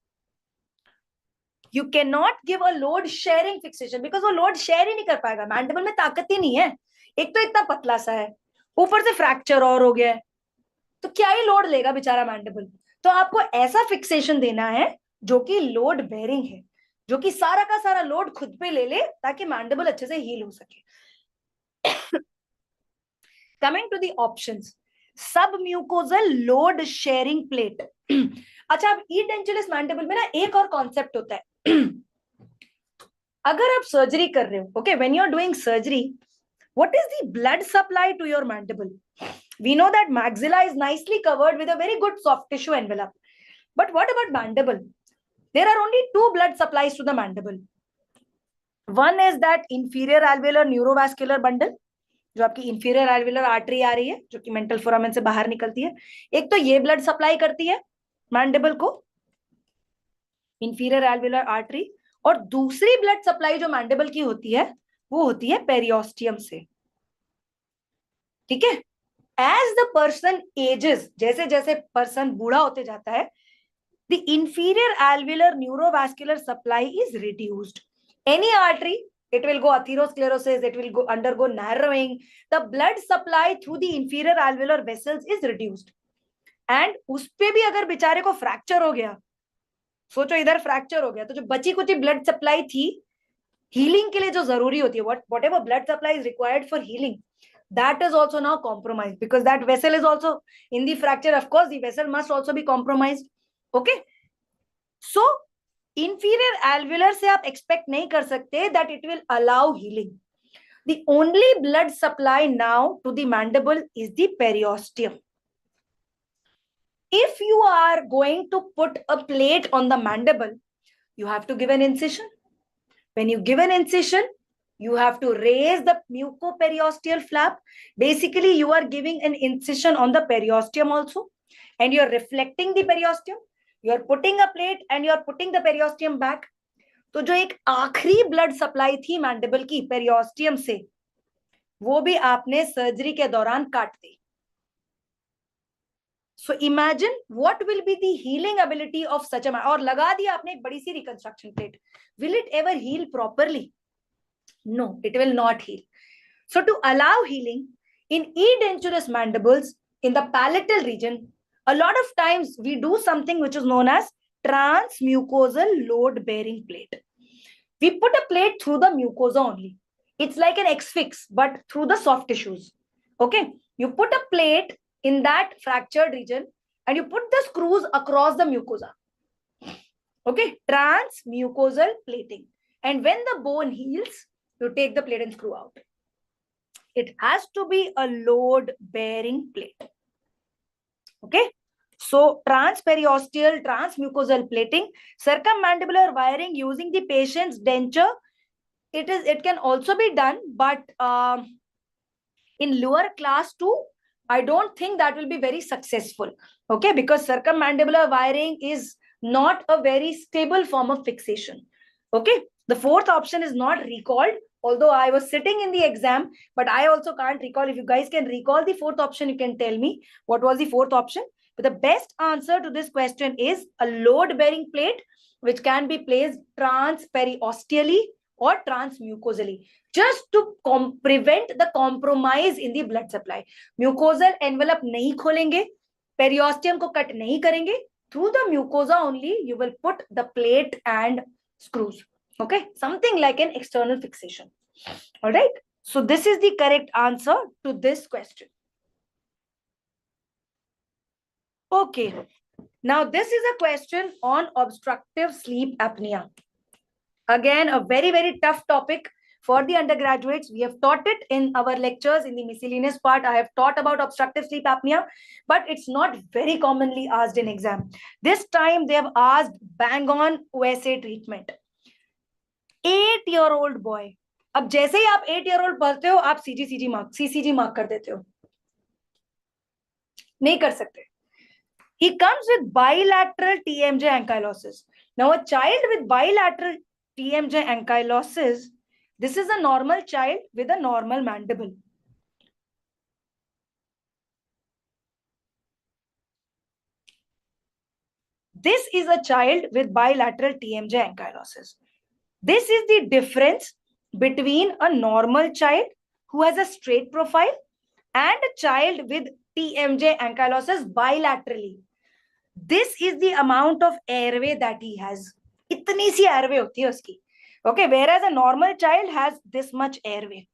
You cannot give a load sharing fixation because वो load share ही नहीं कर पाएगा. Mandible में ताकत ही नहीं है. एक तो इतना पतला सा है, ऊपर से फ्रैक्चर और हो गया है, तो क्या ही लोड लेगा बेचारा मैंडिबल. तो आपको ऐसा फिक्सेशन देना है जो कि लोड बेयरिंग है, जो कि सारा का सारा लोड खुद पे ले ले ताकि मैंडिबल अच्छे से हील हो सके. कमिंग टू द ऑप्शंस, सब म्यूकोजल लोड शेयरिंग प्लेट. अच्छा, अब ईडेंचुलस मैंडिबल में ना एक और कॉन्सेप्ट होता है. अगर आप सर्जरी कर रहे हो, okay, when you are doing surgery, what is the blood supply to your mandible? We know that maxilla is nicely covered with a very good soft tissue envelope. But what about mandible? There are only two blood supplies to the mandible. One is that inferior alveolar neurovascular bundle, जो आपकी inferior alveolar artery आ रही है, जो कि mental foramen से बाहर निकलती है. एक तो ये blood supply करती है mandible को, inferior alveolar artery, और दूसरी blood supply जो mandible की होती है वो होती है पेरियोस्टियम से. ठीक है. एज द पर्सन एजेस, जैसे जैसे पर्सन बूढ़ा होते जाता है, the inferior alveolar neurovascular supply is reduced. Any artery, it will go atherosclerosis, it will go undergo narrowing, the blood supply through the inferior alveolar vessels is reduced. And उस पे भी अगर बेचारे को फ्रैक्चर हो गया, सोचो इधर फ्रैक्चर हो गया, तो जो बची कुछ ब्लड सप्लाई थी हीलिंग के लिए जो जरूरी होती है, whatever blood supply is required for healing, that is also now compromised because that vessel is also in the fracture. Of course, the vessel must also be compromised. Okay, so inferior alveolar से आप expect नहीं कर सकते that it will allow healing. The only blood supply now to the mandible is the periosteum. If you are going to put a plate on the mandible, you have to give an incision. When you give an incision, you have to raise the mucoperiosteal flap. Basically, you are giving an incision on the periosteum also, and you are reflecting the periosteum. You are putting a plate and you are putting the periosteum back. तो जो एक आखिरी blood supply थी mandible की periosteum से, वो भी आपने सर्जरी के दौरान काट दी. So imagine what will be the healing ability of such a man. और लगा दिया आपने एक बड़ी सी reconstruction plate. Will it ever heal properly? No, it will not heal. So to allow healing in edentulous mandibles in the palatal region, a lot of times we do something which is known as transmucosal load bearing plate. We put a plate through the mucosa only. It's like an X-fix, but through the soft tissues. Okay, you put a plate in that fractured region and you put the screws across the mucosa. Okay, transmucosal plating. And when the bone heals, you take the plate and screw out. It has to be a load bearing plate. Okay, so transperiosteal, transmucosal plating, circummandibular wiring using the patient's denture. It can also be done, but in lower class 2, I don't think that will be very successful. Okay, because circummandibular wiring is not a very stable form of fixation. Okay, the fourth option is not recalled, although I was sitting in the exam, but I also can't recall. If you guys can recall the fourth option, you can tell me what was the fourth option. But the best answer to this question is a load-bearing plate, which can be placed transperiosteally or transmucosally, just to prevent the compromise in the blood supply. Mucosal envelope nahi kholenge, periosteum ko cut nahi karenge. Through the mucosa only, you will put the plate and screws. Okay, something like an external fixation. All right. So this is the correct answer to this question. Okay. Now this is a question on obstructive sleep apnea. Again, a very, very tough topic for the undergraduates. We have taught it in our lectures in the miscellaneous part. I have taught about obstructive sleep apnea, but it's not very commonly asked in exam. This time they have asked bang on OSA treatment. 8-year-old boy. अब जैसे ही आप 8-year-old पढ़ते हो, आप CCG mark कर देते हो. नहीं कर सकते. He comes with bilateral TMJ ankylosis. Now, a child with bilateral TMJ ankylosis, this is a normal child with a normal mandible. This is a child with bilateral TMJ ankylosis. This is the difference between a normal child who has a straight profile and a child with TMJ ankylosis bilaterally. This is the amount of airway that he has. Itni si airway hoti hai uski. Okay, whereas a normal child has this much airway.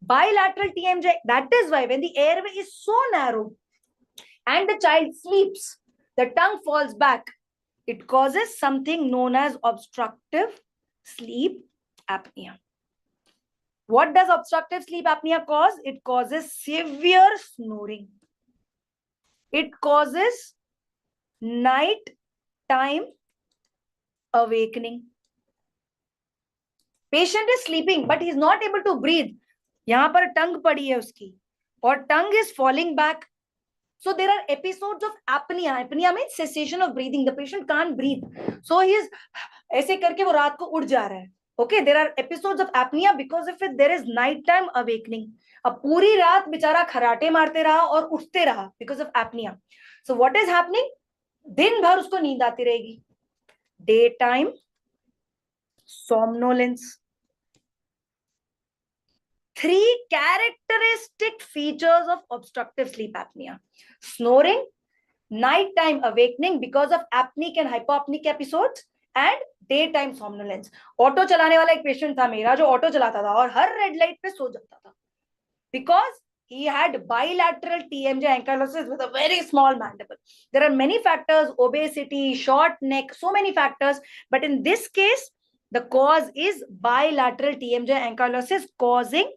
Bilateral TMJ, that is why when the airway is so narrow and the child sleeps, the tongue falls back. It causes something known as obstructive sleep apnea. What does obstructive sleep apnea cause? It causes severe snoring. It causes night time awakening. Patient is sleeping, but he is not able to breathe. यहाँ पर tongue पड़ी है उसकी, और tongue is falling back. So there are episodes of apnea. Apnea means cessation of breathing. The patient can't breathe. So he is ऐसे करके वो रात को उड़ जा रहा है. Okay, there are episodes of apnea because of it. There is nighttime awakening. अब पूरी रात बेचारा खराटे मारते रहा और उठते रहा because of apnea. So what is happening? दिन भर उसको नींद आती रहेगी. Daytime somnolence. 3 characteristic features of obstructive sleep apnea: snoring, nighttime awakening because of apneic and hypopneic episodes, and daytime somnolence. Auto चलाने वाला एक पेशेंट था मेरा जो ऑटो चलाता था और हर रेड लाइट पे सो जाता था because he had bilateral TMJ ankylosis with a very small mandible. There are many factors: obesity, short neck, so many factors. But in this case, the cause is bilateral TMJ ankylosis causing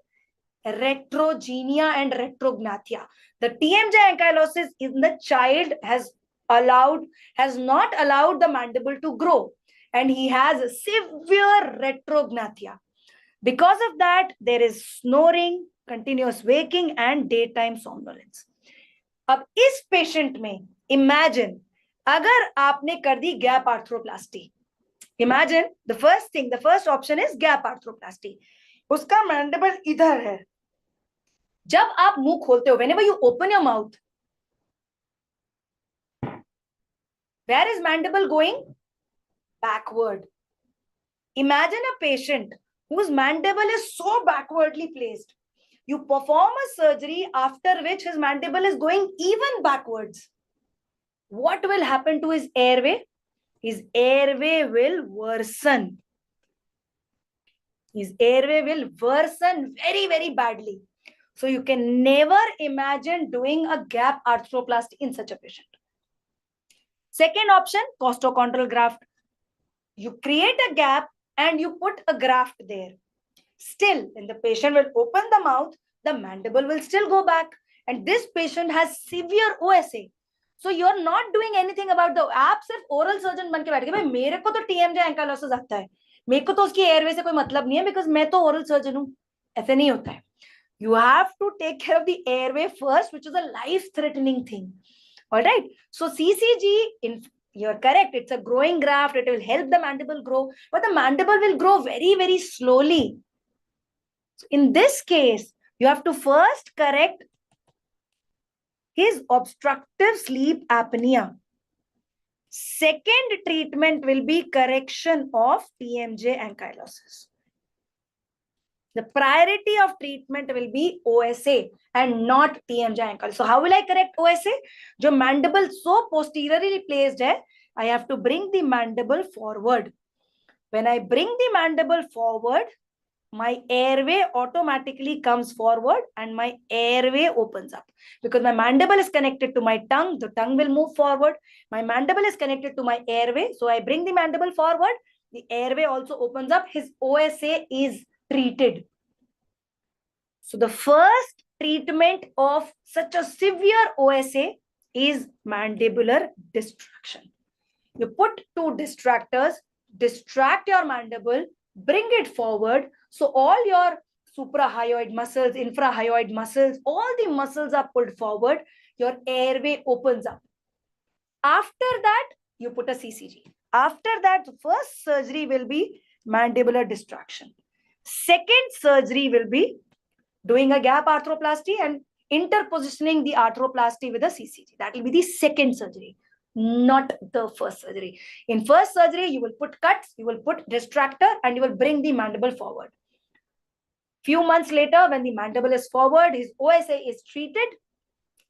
retrogenia and retrognathia. The TMJ ankylosis in the child has not allowed the mandible to grow, and he has severe retrognathia. Because of that, there is snoring, continuous waking, and daytime somnolence. अब इस patient में imagine अगर आपने कर दी gap arthroplasty. Imagine the first option is gap arthroplasty. उसका mandible इधर है. जब आप मुंह खोलते हो, whenever you open your mouth, where is mandible going? Backward. Imagine a patient whose mandible is so backwardly placed. You perform a surgery after which his mandible is going even backwards. What will happen to his airway? His airway will worsen. His airway will worsen very, very badly. So you can never imagine doing a gap arthroplasty in such a patient. Second option, costochondral graft. You create a gap and you put a graft there. Still, when the patient will open the mouth, the mandible will still go back. And this patient has severe OSA. So you're not doing anything about the आप सिर्फ oral surgeon बन के बैठ गए भाई मेरे को तो TMJ ankylosis आता है मेरे को तो उसकी airway से कोई मतलब नहीं है because मैं तो oral surgeon हूँ ऐसे नहीं होता है. You have to take care of the airway first, which is a life-threatening thing. All right. So CCG, you're correct. It's a growing graft. It will help the mandible grow, but the mandible will grow very, very slowly. So in this case, you have to first correct his obstructive sleep apnea. Second treatment will be correction of TMJ ankylosis. The priority of treatment will be OSA and not TMJ ankylosis. So how will I correct OSA? जो mandible so posteriorly placed है, I have to bring the mandible forward. When I bring the mandible forward, my airway automatically comes forward and my airway opens up. Because my mandible is connected to my tongue, the tongue will move forward. My mandible is connected to my airway, so I bring the mandible forward, the airway also opens up, his OSA is treated. So the first treatment of such a severe OSA is mandibular distraction. You put two distractors, distract your mandible, bring it forward. So all your suprahyoid muscles, infrahyoid muscles, all the muscles are pulled forward. Your airway opens up. After that, you put a CCG. After that, the first surgery will be mandibular distraction. Second surgery will be doing a gap arthroplasty and interpositioning the arthroplasty with a CCG. That will be the second surgery, not the first surgery. In first surgery, you will put cuts, you will put distractor, and you will bring the mandible forward. Few months later, when the mandible is forward, his OSA is treated,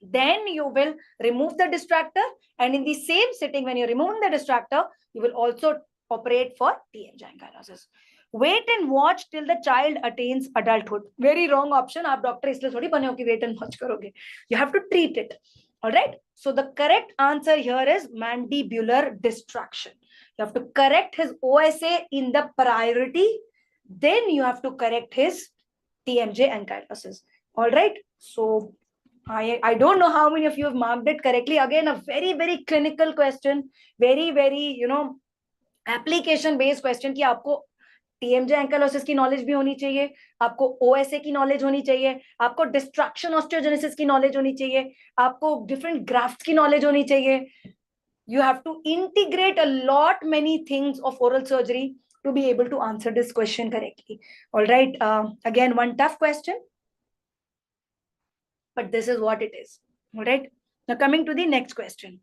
then you will remove the distractor, and in the same sitting, when you remove the distractor, you will also operate for TMJ ankylosis. Wait and watch till the child attains adulthood. Very wrong option. आप doctor इसलिए थोड़ी बने हो कि wait and watch करोगे. You have to treat it. All right. So the correct answer here is mandibular distraction. You have to correct his OSA in the priority. Then you have to correct his TMJ ankylosis. All right. So I don't know how many of you have marked it correctly. Again, a very, very clinical question. Very, very, application based question कि आपको TMJ ankylosis की knowledge भी होनी चाहिए, आपको OSA की knowledge होनी चाहिए, आपको डिस्ट्रक्शन ऑस्टियोजेनेसिस की नॉलेज होनी चाहिए, आपको डिफरेंट ग्राफ्ट्स की नॉलेज होनी चाहिए. You have to integrate a lot many things of oral surgery to be able to answer this question correctly. All right. Again, one tough question, but this is what it is. All right. Now coming to the next question.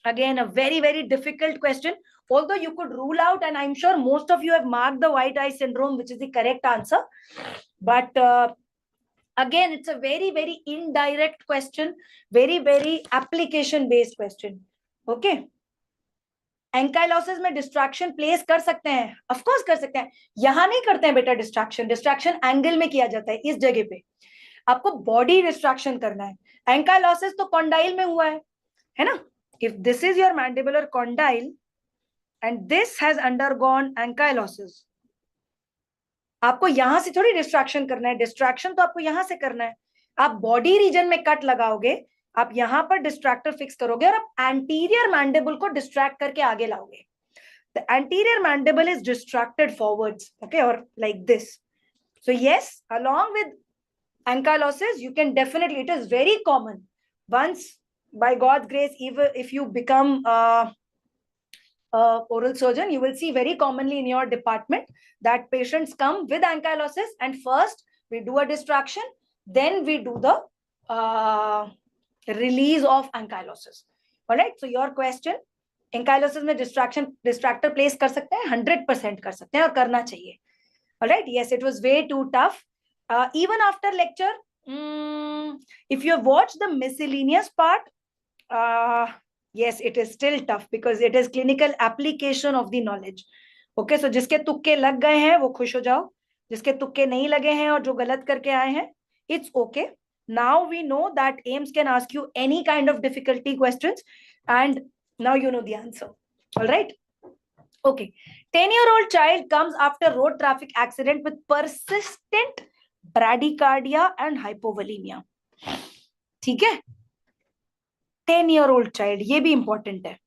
Again, a very, very difficult question. Although you could rule out, and I'm sure most of you have marked the white eye syndrome, which is the correct answer. But again, it's a very, very indirect question, very, very application-based question. Okay. Ankylosis में distraction place कर सकते हैं, of course कर सकते हैं. यहां नहीं करते हैं बेटा डिस्ट्रैक्शन. डिस्ट्रैक्शन एंगल में किया जाता है, इस जगह पे. आपको बॉडी डिस्ट्रैक्शन करना है. एंकाइलोसिस तो कॉन्डाइल में हुआ है ना. If this is your mandibular condyle and this has undergone ankylosis, आपको यहां से थोड़ी डिस्ट्रैक्शन करना है. डिस्ट्रैक्शन तो आपको यहां से करना है. आप बॉडी रीजन में कट लगाओगे, आप यहां पर डिस्ट्रैक्टर फिक्स करोगे और आप एंटीरियर मैंडिबल को डिस्ट्रैक्ट करके आगे लाओगे. The anterior mandible is distracted forwards, okay, or like this. So yes, along with ankylosis, you can definitely, it is very common. Once, by God's grace, even if you become oral surgeon, you will see very commonly in your department that patients come with ankylosis, and first we do a distraction, then we do the release of ankylosis. All right. So your question, ankylosis में distractor place कर सकते हैं, 100% कर सकते हैं और करना चाहिए. Alright. Yes, it was way too tough. Even after lecture, if you have watched the miscellaneous part, yes, it is still tough because it is clinical application of the knowledge. Okay, so जिसके तुक्के लग गए हैं वो खुश हो जाओ, जिसके तुक्के नहीं लगे हैं और जो गलत करके आए हैं, it's okay. Now we know that AIIMS can ask you any kind of difficulty questions, and now you know the answer. All right. Okay. 10-year-old child comes after road traffic accident with persistent bradycardia and hypovolemia. ठीक है. 10-year-old child, ये भी important है.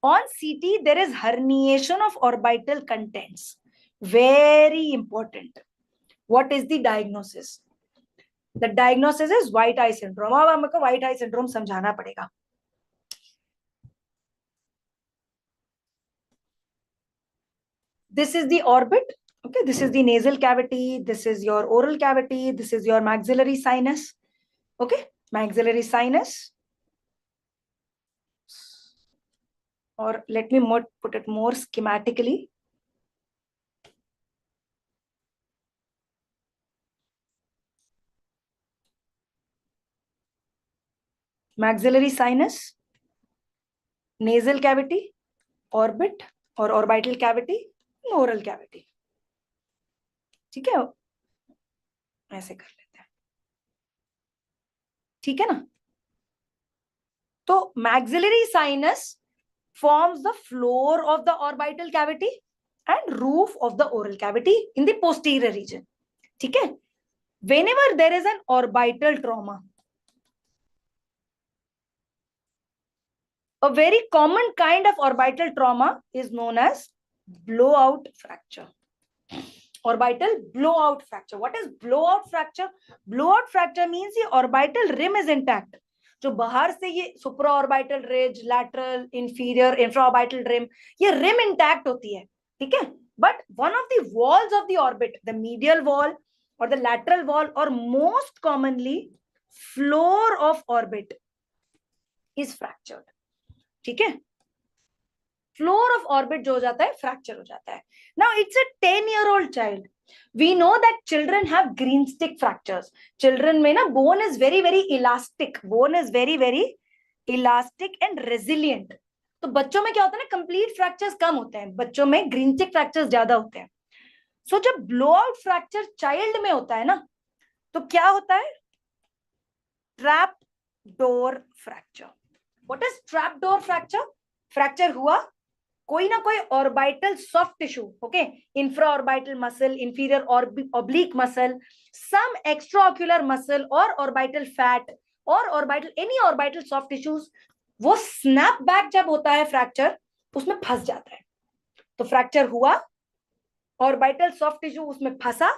On CT, there is herniation of orbital contents. Very important. What is the diagnosis? The diagnosis is white eye syndrome. अब हमको white eye syndrome समझाना पड़ेगा. This is the orbit. Okay, this is the nasal cavity. This is your oral cavity. This is your maxillary sinus. Okay, maxillary sinus, or let me put it more schematically. Maxillary sinus, nasal cavity, orbit or orbital cavity, oral cavity. ठीक है, ऐसे कर लेते हैं, ठीक है ना? तो maxillary sinus forms the floor of the orbital cavity and roof of the oral cavity in the posterior region. ठीक है? Whenever there is an orbital trauma, a very common kind of orbital trauma is known as blowout fracture. Orbital blowout fracture. What is blowout fracture? Blowout fracture means the orbital rim is intact. जो बाहर से ये सुपराऑर्बिटल ridge, lateral, inferior, इंफ्राऑर्बिटल rim, ये rim intact होती है, ठीक है? But one of the walls of the orbit, the medial wall और द लैटरल वॉल और most commonly floor of orbit is fractured, ठीक है? फ्लोर ऑफ ऑर्बिट जो हो जाता है फ्रैक्चर हो जाता है. Now it's a 10-year-old child. We know that children have green stick fractures. Children में ना bone is very very elastic. Bone is very very elastic and resilient. तो बच्चों में क्या होता है ना, complete fractures कम होते हैं, बच्चों में green stick fractures ज्यादा होते हैं. So जब blowout fracture child में होता है ना, तो क्या होता है? Trap door fracture. What is trap door fracture? Fracture हुआ, कोई ना कोई orbital soft tissue, okay, infraorbital muscle, inferior oblique muscle, some extraocular muscle और ऑर्बिटल फैट और orbital any orbital soft tissues, वो स्नैप बैक जब होता है फ्रैक्चर, उसमें फंस जाता है. तो फ्रैक्चर हुआ, ऑर्बिटल सॉफ्ट टिश्यू उसमें फंसा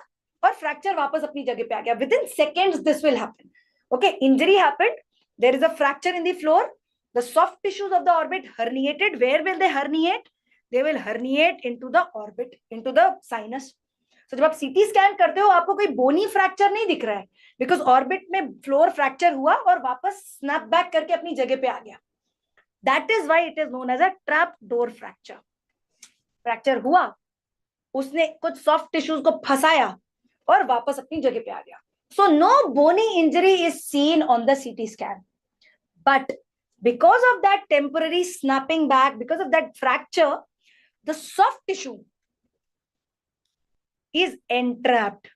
और फ्रैक्चर वापस अपनी जगह पे आ गया. Within seconds this will happen. Okay, injury happened, there is a fracture in the floor. The soft tissues of the orbit herniated. Where will they herniate? They will herniate into the orbit, into the sinus. So जब आप CT scan करते हो, आपको कोई बोनी fracture नहीं दिख रहा है, बिकॉज ऑर्बिट में फ्लोर फ्रैक्चर हुआ और वापस स्नैप बैक करके अपनी जगह पे आ गया. That is why it is known as a trap door fracture. Fracture हुआ, उसने कुछ सॉफ्ट टिश्यूज को फंसाया और वापस अपनी जगह पे आ गया. So no bony injury is seen on the CT scan, but because of that temporary snapping back, because of that fracture, the soft tissue is entrapped.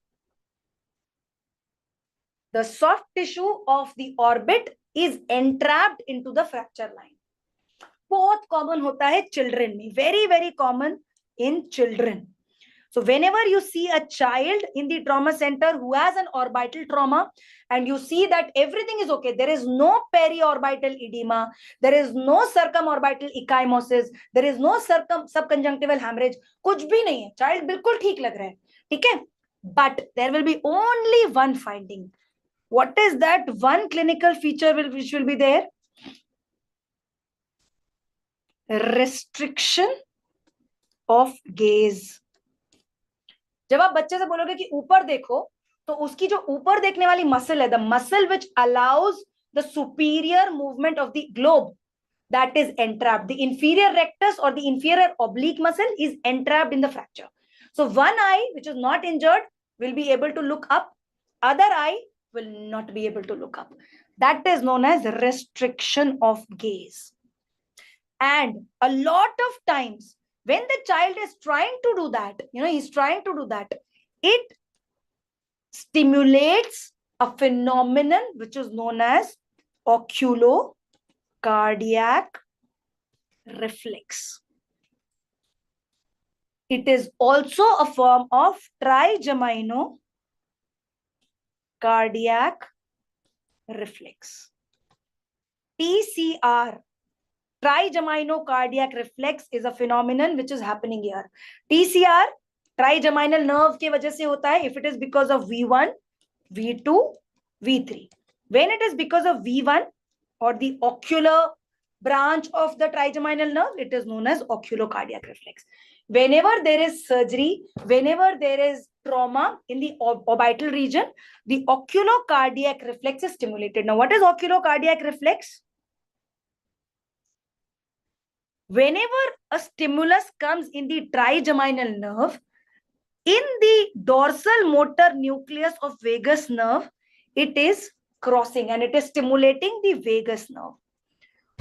The soft tissue of the orbit is entrapped into the fracture line. बहुत common होता है children में, very very common in children. So whenever you see a child in the trauma center who has an orbital trauma and you see that everything is okay, there is no periorbital edema, there is no circumorbital ecchymosis, there is no subconjunctival hemorrhage, कुछ भी नहीं है, child बिल्कुल ठीक लग रहा है, ठीक है? But there will be only one finding. What is that one clinical feature which will be there? Restriction of gaze. जब आप बच्चे से बोलोगे कि ऊपर देखो, तो उसकी जो ऊपर देखने वाली मसल है, the muscle which allows the superior movement of the globe, that is entrapped. The inferior rectus or the inferior oblique muscle is entrapped in the fracture. So one eye which is not injured will be able to look up, other eye will not be able to look up. That is known as restriction of gaze. And a lot of times when the child is trying to do that, he's trying to do that, it stimulates a phenomenon which is known as oculocardiac reflex. It is also a form of trigemino cardiac reflex. TCR, trigeminal cardiac reflex, is a phenomenon which is happening here. TCR, trigeminal nerve के वजह से होता है if it is because of V1, V2, V3. When it is because of V1 or the ocular branch of the trigeminal nerve, it is known as oculocardiac reflex. Whenever there is surgery, whenever there is trauma in the orbital region, the oculocardiac reflex is stimulated. Now, what is oculocardiac reflex? Whenever a stimulus comes in the trigeminal nerve, in the dorsal motor nucleus of vagus nerve, it is crossing and it is stimulating the vagus nerve.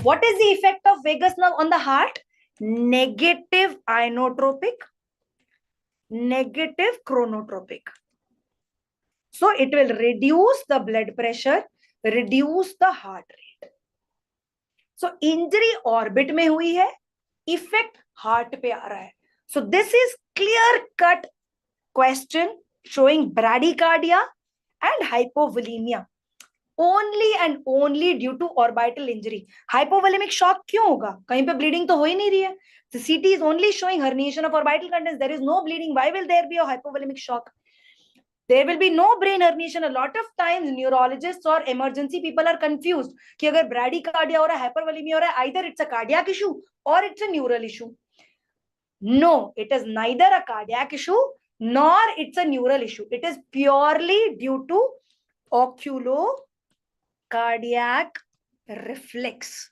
What is the effect of vagus nerve on the heart? Negative inotropic, negative chronotropic. So it will reduce the blood pressure, reduce the heart rate. So injury orbit में हुई है, effect heart पे आ रहा है. So this is clear cut question showing bradycardia and hypovolemia only and only due to orbital injury. Hypovolemic shock क्यों होगा? कहीं पे bleeding तो हो ही नहीं रही है. The CT is only showing herniation of orbital contents. There is no bleeding. Why will there be a hypovolemic shock? There will be no brain herniation. A lot of times neurologists or emergency people are confused कि अगर bradycardia हो रहा है, hypervolemia हो रहा है, either it's a cardiac issue or it's a neural issue. No, it is neither a cardiac issue nor it's a neural issue. It is purely due to oculocardiac reflex.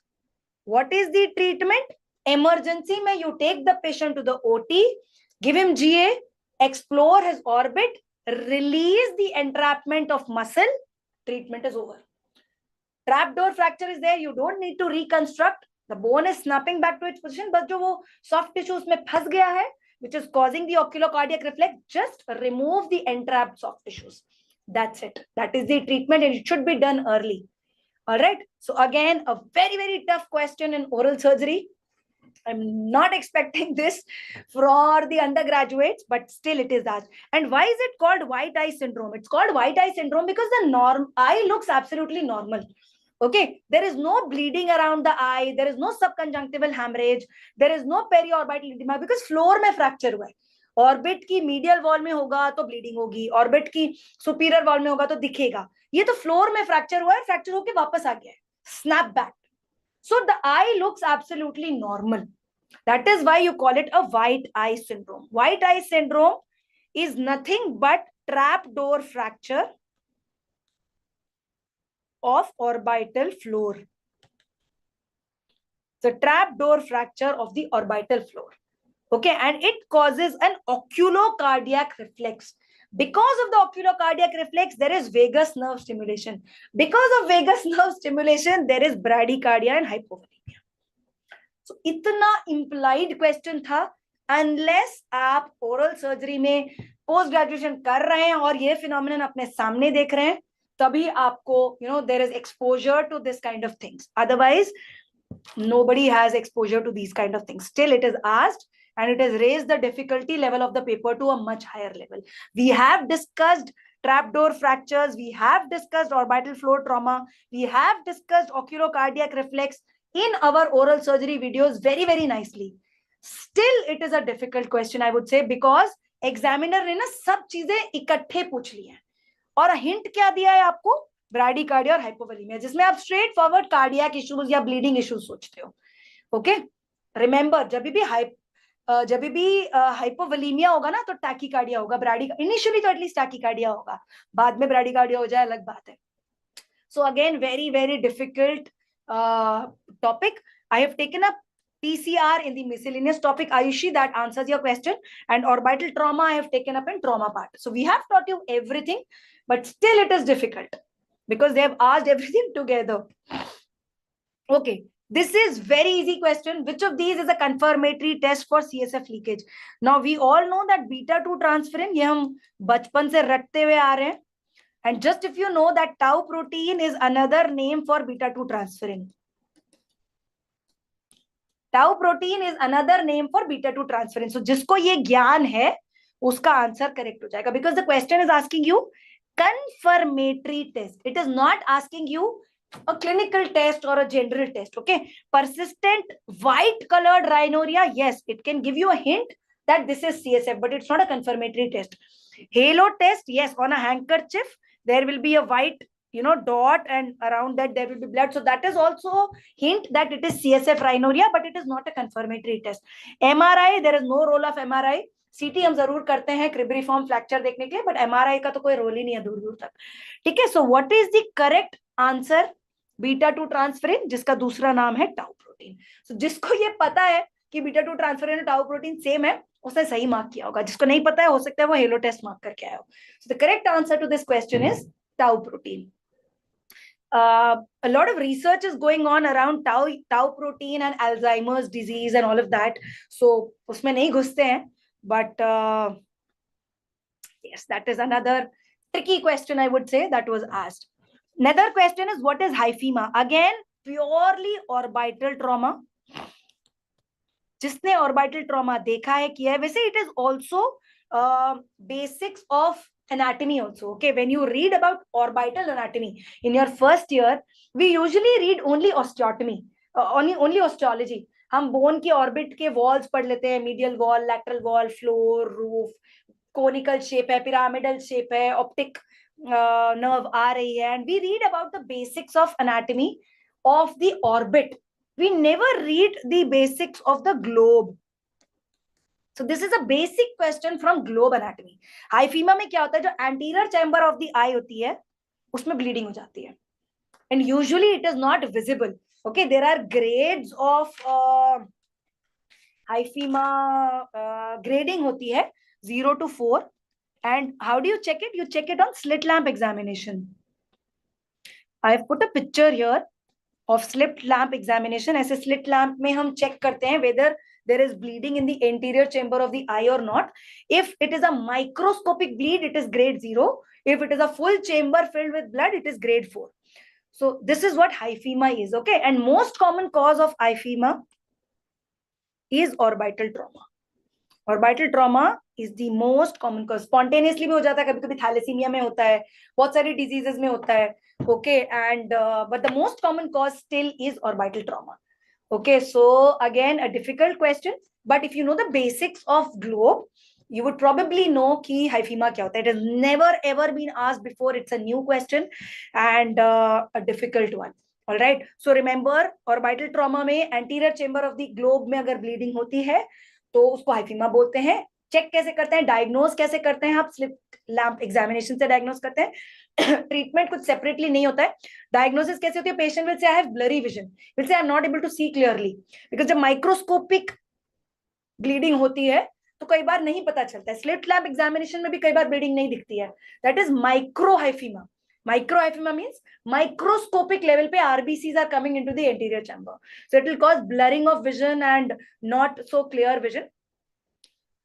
What is the treatment? Emergency mein you take the patient to the OT, give him GA, explore his orbit, release the entrapment of muscle, treatment is over. Trapdoor fracture is there, you don't need to reconstruct. The bone is snapping back to its position, but जो वो soft tissue उसमें फंस गया है, which is causing the oculocardiac reflex, just remove the entrapped soft tissues. That's it. That is the treatment and it should be done early. All right. So again, a very, very tough question in oral surgery. I'm not expecting this for the undergraduates, but still it is that. And why is it called white eye syndrome? It's called white eye syndrome because the eye looks absolutely normal. Okay, there is no bleeding around the eye, there is no subconjunctival hemorrhage, there is no periorbital edema because floor में fracture हुआ है. Orbit की medial wall में होगा तो bleeding होगी, orbit की superior wall में होगा तो दिखेगा. ये तो फ्लोर में फ्रैक्चर हुआ है, फ्रैक्चर होके वापस आ गया है, snap back. So the eye looks absolutely normal. That is why you call it a white eye syndrome. White eye syndrome is nothing but trapdoor fracture of orbital floor. The trapdoor fracture of the orbital floor. Okay, and it causes an oculocardiac reflex. Because of the oculocardiac reflex, there is vagus nerve stimulation. Because of vagus nerve stimulation, there is bradycardia and hypovolemia. So, इतना implied question था. Unless आप oral surgery में post graduation कर रहे हैं और ये phenomenon अपने सामने देख रहे हैं, तभी आपको, there is exposure to this kind of things. Otherwise, nobody has exposure to these kind of things. Still, it is asked. And it has raised the difficulty level of the paper to a much higher level. We have discussed trapdoor fractures. We have discussed orbital floor trauma. We have discussed oculocardiac reflex in our oral surgery videos very, very nicely. Still, it is a difficult question, I would say, because examiner ने ना सब चीजें इकट्ठे पूछ ली हैं. और hint क्या दिया है आपको? ब्राडीकार्डिया और हाइपोवोलेमिया, जिसमें आप स्ट्रेट फॉरवर्ड कार्डियक इश्यूज या ब्लीडिंग इश्यूज सोचते हो. ओके, रिमेंबर जब भी हाइपोवोलेमिया होगा ना तो टैकीकार्डिया होगा. इनिशियली तो एटलीस्ट टैकीकार्डिया होगा, बाद में ब्राडीकार्डिया हो जाए अलग बात है. So again very very difficult topic. I have taken up PCR in the miscellaneous topic, Ayushi, that answers your question. And orbital trauma I have taken up in trauma part. So we have taught you everything, but still it is difficult because they have asked everything together. Okay, this is very easy question. Which of these is a confirmatory test for CSF leakage? Now we all know that beta-2 transferrin, ये हम बचपन से रटते हुए आ रहे हैं. And just if you know that tau protein is another name for beta-2 transferrin. Tau protein is another name for beta-2 transferrin. So जिसको ये ज्ञान है उसका आंसर करेक्ट हो जाएगा, because the question is asking you confirmatory test. It is not asking you a clinical test or a general test. Okay, persistent white colored rhinorrhea, yes, it can give you a hint that this is CSF, but it's not a confirmatory test. Halo test, yes, on a handkerchief there will be a white dot, and around that there will be blood. So that is also hint that it is CSF rhinorrhea, but it is not a confirmatory test. MRI, there is no role of MRI. CT हम जरूर करते हैं cribriform fracture देखने के लिए, but MRI का तो कोई रोल ही नहीं है दूर दूर तक. ठीक है. So what is the correct answer? Beta 2 transferrin, जिसका दूसरा नाम है टाउ प्रोटीन. सो जिसको ये पता है कि बीटा 2 ट्रांसफेरिन और टाउ प्रोटीन सेम है, उसने सही मार्क किया होगा. जिसको नहीं पता है, हो सकता है वो हेलो टेस्ट मार्क करके आया हो. So the correct answer to this question is tau protein. A lot of research is going on around tau protein and Alzheimer's disease and all of that. So उसमें नहीं घुसते हैं, but yes, that is another tricky question, I would say, that was asked. Another question is, what is hyphema? Again, purely orbital trauma. जिसने orbital trauma देखा है, किया है, वैसे it is also basics of anatomy also. Okay, when you read about orbital anatomy in your first year, we usually read only osteotomy, only osteology. हम bone की orbit के walls पढ़ लेते हैं, medial wall, lateral wall, floor, roof, conical shape है, pyramidal shape है, optic nerve आ रही है, and we read about the basics of anatomy of the orbit. We never read the basics of the globe. So this is a basic question from globe anatomy. Hyphema में क्या होता है? जो anterior chamber of the eye होती है, उसमें bleeding हो जाती है, and usually it is not visible. Okay, there are grades of hyphema. Grading होती है 0 to 4, and how do you check it? You check it on slit lamp examination. I have put a picture here of slit lamp examination. ऐसे slit lamp में हम check करते हैं whether there is bleeding in the anterior chamber of the eye or not. If it is a microscopic bleed, it is grade 0. If it is a full chamber filled with blood, it is grade 4. So this is what hyphema is. Okay, and most common cause of hyphema is orbital trauma. Orbital trauma is the most common cause. Spontaneously भी हो जाता है, कभी-कभी thalassaemia में होता है, बहुत सारी diseases में होता है. Okay, and but the most common cause still is orbital trauma. Okay, so again, a difficult question, but if you know the basics of globe, you would probably know कि hyphema क्या होता है. It has never ever been asked before. It's a new question and a difficult one. All right. So remember, orbital trauma में anterior chamber of the globe में अगर bleeding होती है, तो उसको hyphema बोलते हैं. चेक कैसे करते हैं, डायग्नोज कैसे करते हैं? आप स्लिट लैम्प एग्जामिनेशन से डायग्नोज करते हैं. ट्रीटमेंट कुछ सेपरेटली नहीं होता है. डायग्नोसिस कैसे होती है? Patient will say I have blurry vision, will say I am not able to see clearly, because जब माइक्रोस्कोपिक ब्लीडिंग होती है तो कई बार नहीं पता चलता है. स्लिट लैम्प एग्जामिनेशन में भी कई बार ब्लीडिंग नहीं दिखती है. That is microhyphema. Microhyphema means microscopic level पे RBCs are coming into the anterior chamber, so it will cause blurring of vision and not so clear vision.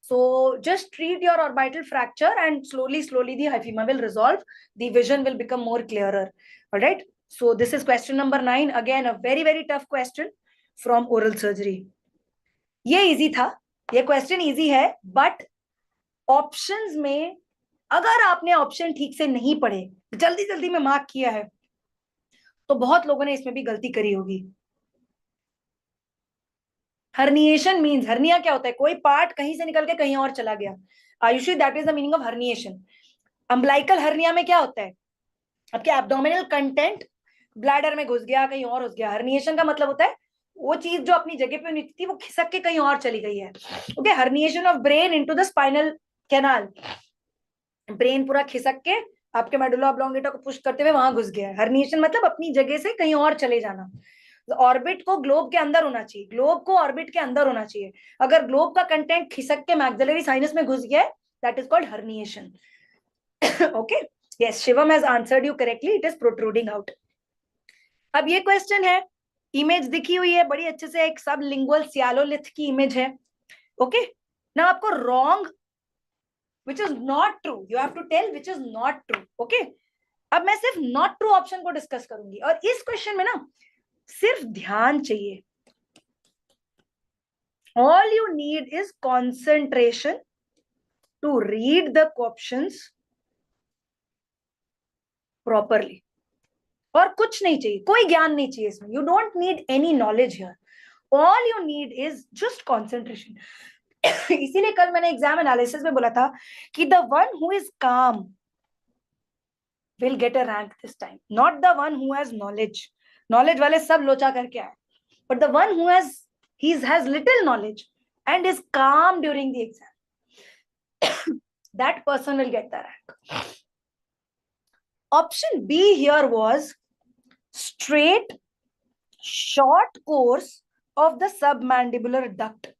So just treat your orbital fracture and slowly the hyphema will resolve. The vision will become more clearer. All right. So this is question number 9. Again, a very tough question from oral surgery. ये easy था. ये question easy है, but options में अगर आपने option ठीक से नहीं पढ़े, जल्दी में mark किया है, तो बहुत लोगों ने इसमें भी गलती करी होगी. हर्निएशन मीन्स, हर्निया क्या होता है? कोई पार्ट कहीं से निकल के कहीं और चला गया. Ayushi, that is the meaning of herniation. Umbilical hernia में क्या होता है? आपके एब्डोमिनल कंटेंट ब्लैडर में घुस गया, कहीं और घुस गया. हर्निएशन का मतलब होता है वो चीज जो अपनी जगह पे नहीं थी, वो खिसक के कहीं और चली गई है. Okay, herniation of brain into the spinal canal. Brain पूरा खिसक के आपके मेडुला ऑब्लोंगेटा को पुश करते हुए वहां घुस गया है. हर्निएशन मतलब अपनी जगह से कहीं और चले जाना. ऑर्बिट को ग्लोब के अंदर होना चाहिए, ग्लोब को ऑर्बिट के अंदर होना चाहिए. अगर ग्लोब का कंटेंट खिसक के मैक्सिलरी साइनस में घुस गया है, that is called herniation. Okay, yes, Shivam has answered you correctly. It is protruding out. अब ये क्वेश्चन है, इमेज दिखी हुई है बड़ी अच्छे से, एक सब लिंगुअल सियालोलिथ की इमेज है. ओके, ना आपको wrong which is not true, you have to tell which is not true. Okay, अब मैं सिर्फ not true ऑप्शन को डिस्कस करूंगी, और इस क्वेश्चन में ना सिर्फ ध्यान चाहिए. All you need is concentration to read the options properly. और कुछ नहीं चाहिए, कोई ज्ञान नहीं चाहिए इसमें. You don't need any knowledge here. All you need is just concentration. इसीलिए कल मैंने एग्जाम एनालिसिस में बोला था कि the one who is calm, will get a rank this time. Not the one who has knowledge. Knowledge वाले सब लोचा करके आए. But the one who has little knowledge and is calm during the exam, that person will get the rank. Option B here was straight short course of the submandibular duct.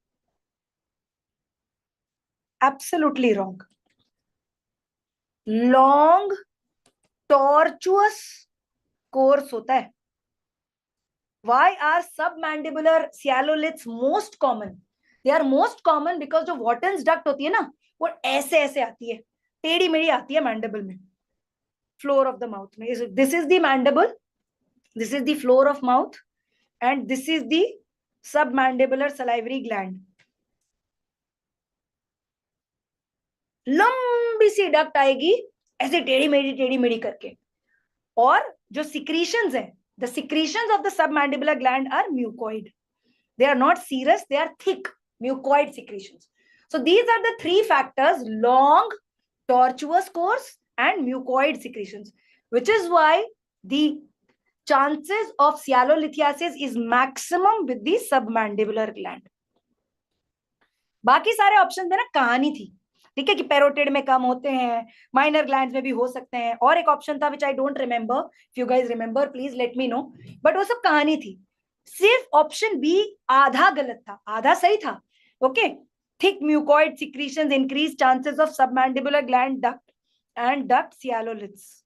Absolutely wrong. Long tortuous course होता है. Why are submandibular cyaloliths most common? They are most common because जो Wharton's duct होती है ना, वो ऐसे ऐसे आती है, टेढ़ी मेढ़ी आती है mandible में, floor of the mouth में. This is the mandible, this is the floor of mouth, and this is the submandibular salivary gland. लंबी सी डक्ट आएगी ऐसे टेढ़ी मेढ़ी करके. और जो secretions है, the secretions of the submandibular gland are mucoid. They are not serous, they are thick mucoid secretions. So these are the three factors: long, tortuous course, and mucoid secretions, which is why the chances of cyalolithiasis is maximum with the submandibular gland. बाकी सारे option में ना कहानी थी, ठीक है, कि parotid में कम होते हैं, माइनर ग्लैंड्स में भी हो सकते हैं, और एक ऑप्शन था which I don't remember. If you guys remember please let me know. But वो सब कहानी थी. सिर्फ ऑप्शन बी आधा गलत था, आधा सही था. Okay, thick mucoid secretions increase chances of submandibular gland duct and duct sialoliths.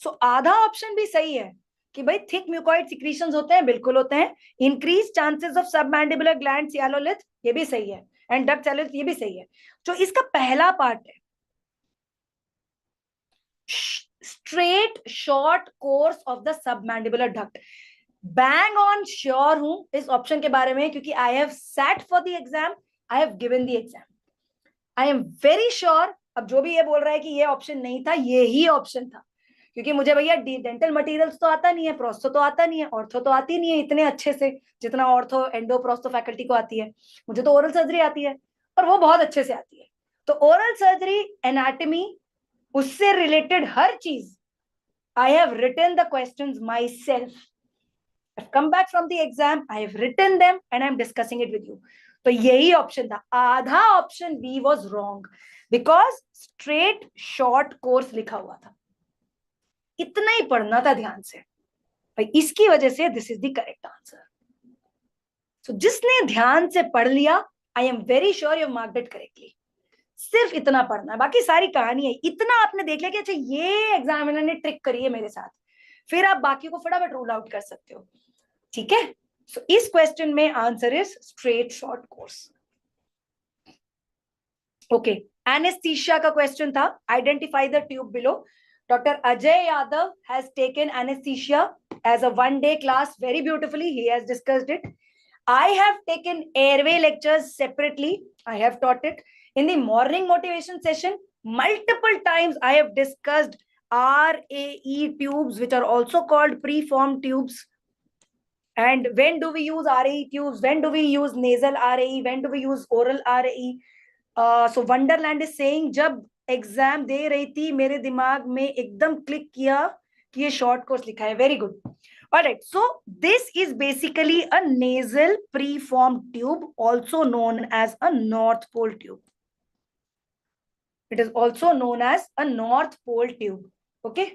So आधा ऑप्शन भी सही है कि भाई थिक म्यूकॉइड सिक्रीशंस होते हैं, बिल्कुल होते हैं. Increase chances of submandibular gland sialolith, ये भी सही है. एंड डक्ट सियालोलिथ, ये भी सही है. जो इसका पहला पार्ट है, straight short course of the submandibular duct, bang on sure हूं इस ऑप्शन के बारे में, क्योंकि I have sat for the exam, I have given the exam. I am very sure. अब जो भी ये बोल रहा है कि ये ऑप्शन नहीं था, ये ही ऑप्शन था, क्योंकि मुझे भैया डेंटल मटेरियल्स तो आता नहीं है, प्रोस्थो तो आता नहीं है, ऑर्थो तो आती नहीं है इतने अच्छे से जितना ऑर्थो एंडो प्रोस्थो फैकल्टी को आती है. मुझे तो ओरल सर्जरी आती है और वो बहुत अच्छे से आती है. तो ओरल सर्जरी, एनाटॉमी, उससे रिलेटेड हर चीज I have written the questions myself. I've come back from the exam, I have written them and I'm discussing it with you. तो यही ऑप्शन था. आधा option B was wrong because straight short course लिखा हुआ था. इतना ही पढ़ना था ध्यान से भाई, इसकी वजह से this is the correct answer. So जिसने ध्यान से पढ़ लिया, I am very sure you marked it correctly. सिर्फ इतना पढ़ना है, बाकी सारी कहानी है. इतना आपने देख लिया कि अच्छा ये एग्जामिनर ने ट्रिक करी है मेरे साथ, फिर आप बाकी को फटाफट रूल आउट कर सकते हो. ठीक है. सो इस क्वेश्चन में answer is straight short course. Okay, anaesthesia का क्वेश्चन था. Identify the tube below. Dr. Ajay Yadav has taken anesthesia as a one-day class very beautifully. He has discussed it. I have taken airway lectures separately. I have taught it. In the morning motivation session, multiple times I have discussed RAE tubes, which are also called preformed tubes. And when do we use RAE tubes? When do we use nasal RAE? When do we use oral RAE? So Wonderland is saying, जब exam दे रही थी मेरे दिमाग में एकदम click किया कि ये शॉर्ट कोर्स लिखा है. Very good. Alright, so this is basically a nasal preformed tube, also known as a north pole tube. It is also known as a north pole tube. Okay,